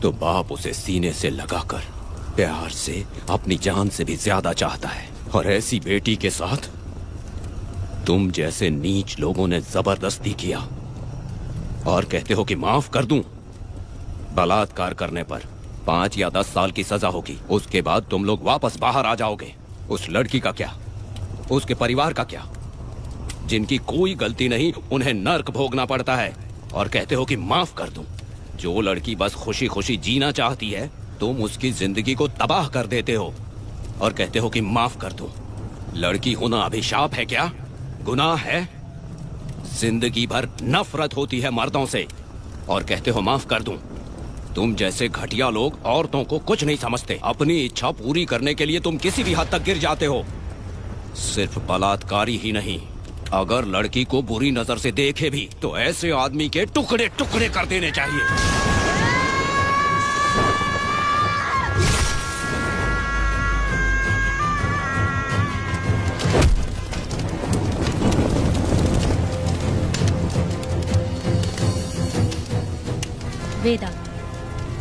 तो बाप उसे सीने से लगाकर प्यार से अपनी जान से भी ज्यादा चाहता है, और ऐसी बेटी के साथ तुम जैसे नीच लोगों ने जबरदस्ती किया और कहते हो कि माफ कर दूं। बलात्कार करने पर 5 या 10 साल की सजा होगी, उसके बाद तुम लोग वापस बाहर आ जाओगे। उस लड़की का क्या, उसके परिवार का क्या? जिनकी कोई गलती नहीं उन्हें नर्क भोगना पड़ता है, और कहते हो कि माफ कर दूं। जो लड़की बस खुशी खुशी जीना चाहती है तुम उसकी जिंदगी को तबाह कर देते हो और कहते हो कि माफ कर दूं। लड़की होना अभिशाप है क्या, गुनाह है? जिंदगी भर नफरत होती है मर्दों से और कहते हो माफ कर दूं। तुम जैसे घटिया लोग औरतों को कुछ नहीं समझते। अपनी इच्छा पूरी करने के लिए तुम किसी भी हद तक गिर जाते हो। सिर्फ बलात्कारी ही नहीं, अगर लड़की को बुरी नजर से देखे भी तो ऐसे आदमी के टुकड़े टुकड़े कर देने चाहिए।
वेदा,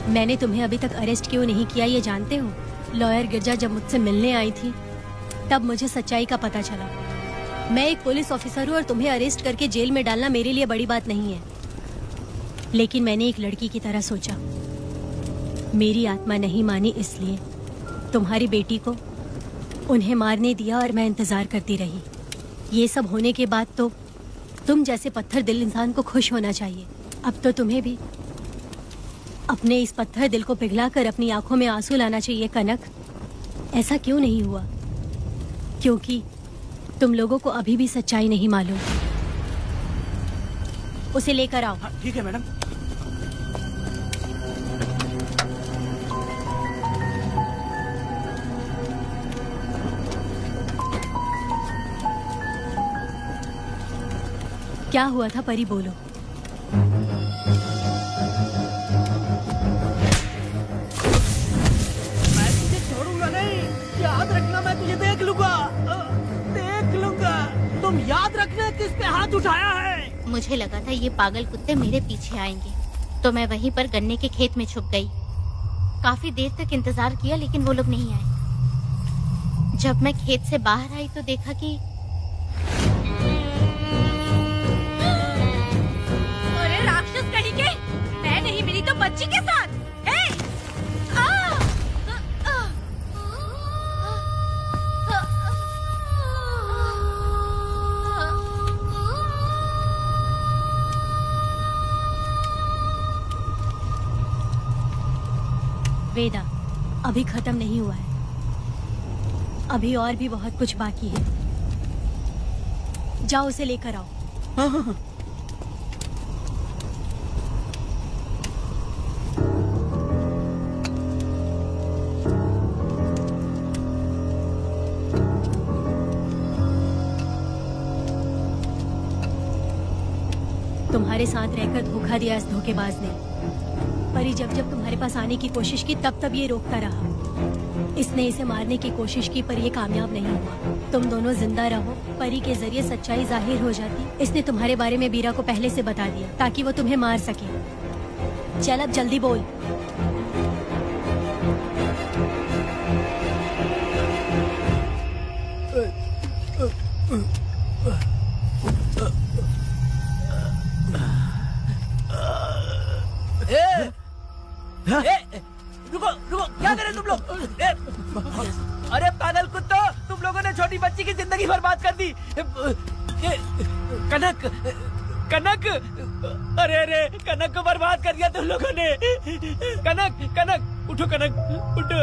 मैंने तुम्हें अभी तक अरेस्ट क्यों नहीं किया ये जानते हो? लॉयर गिरजा जब मुझसे मिलने आई थी तब मुझे सच्चाई का पता चला। मैं एक पुलिस ऑफिसर हूँ और तुम्हें अरेस्ट करके जेल में डालना मेरे लिए बड़ी बात नहीं है, लेकिन मैंने एक लड़की की तरह सोचा। मेरी आत्मा नहीं मानी, इसलिए तुम्हारी बेटी को उन्हें मारने दिया और मैं इंतजार करती रही। ये सब होने के बाद तो तुम जैसे पत्थर दिल इंसान को खुश होना चाहिए। अब तो तुम्हें भी अपने इस पत्थर दिल को पिघलाकर अपनी आंखों में आंसू लाना चाहिए। कनक, ऐसा क्यों नहीं हुआ? क्योंकि तुम लोगों को अभी भी सच्चाई नहीं मालूम। उसे लेकर आओ।
ठीक है मैडम।
क्या हुआ था परी, बोलो।
याद रखना, मैं तुझे देख लूंगा, देख लूंगा। तुम याद रखना किस पे हाथ उठाया है।
मुझे लगा था ये पागल कुत्ते मेरे पीछे आएंगे, तो मैं वहीं पर गन्ने के खेत में छुप गई। काफी देर तक इंतजार किया लेकिन वो लोग नहीं आए। जब मैं खेत से बाहर आई तो देखा कि
अरे राक्षस कड़ी के, मैं नहीं मिली तो बच्ची के साथ।
वेदा, अभी खत्म नहीं हुआ है, अभी और भी बहुत कुछ बाकी है। जाओ उसे लेकर आओ।
हाँ।
तुम्हारे साथ रहकर धोखा दिया इस धोखेबाज ने। परी जब जब तुम्हारे पास आने की कोशिश की तब तब ये रोकता रहा। इसने इसे मारने की कोशिश की पर ये कामयाब नहीं हुआ। तुम दोनों जिंदा रहो, परी के जरिए सच्चाई जाहिर हो जाती। इसने तुम्हारे बारे में बीरा को पहले से बता दिया ताकि वो तुम्हें मार सके। चल अब जल्दी बोल।
रुको रुको, क्या करे तुम लोग? अरे पागल कुत्तो, तुम लोगों ने छोटी बच्ची की जिंदगी बर्बाद कर दी। कनक, कनक, अरे अरे कनक को बर्बाद कर दिया तुम लोगों ने। कनक, कनक उठो, कनक उठो।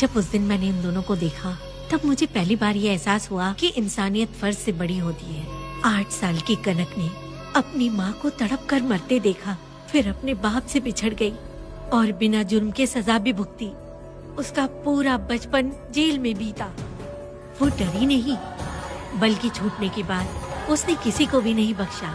जब उस दिन मैंने इन दोनों को देखा तब मुझे पहली बार ये एहसास हुआ कि इंसानियत फर्ज से बड़ी होती है। 8 साल की कनक ने अपनी माँ को तड़प कर मरते देखा, फिर अपने बाप से बिछड़ गई और बिना जुर्म के सजा भी भुगती। उसका पूरा बचपन जेल में बीता। वो डरी नहीं, बल्कि छूटने के बाद उसने किसी को भी नहीं बख्शा।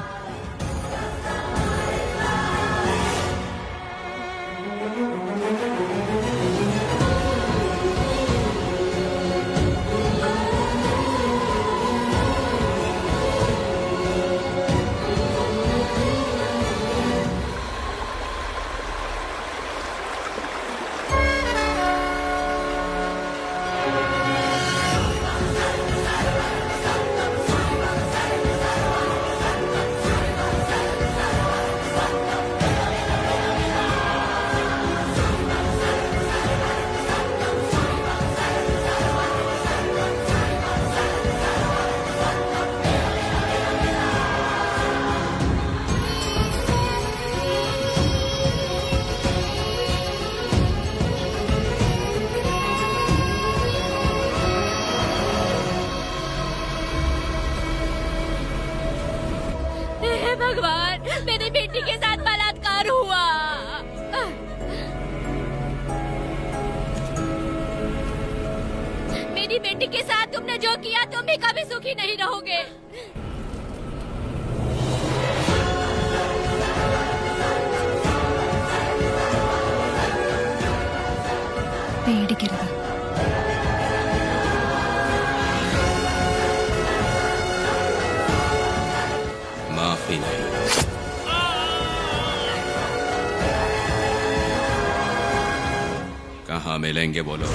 भगवान, मेरी बेटी के साथ बलात्कार हुआ। मेरी बेटी के साथ तुमने जो किया तुम भी कभी सुखी नहीं रहोगे।
पेड़ गिर गया।
माफी नहीं। कहाँ मिलेंगे बोलो।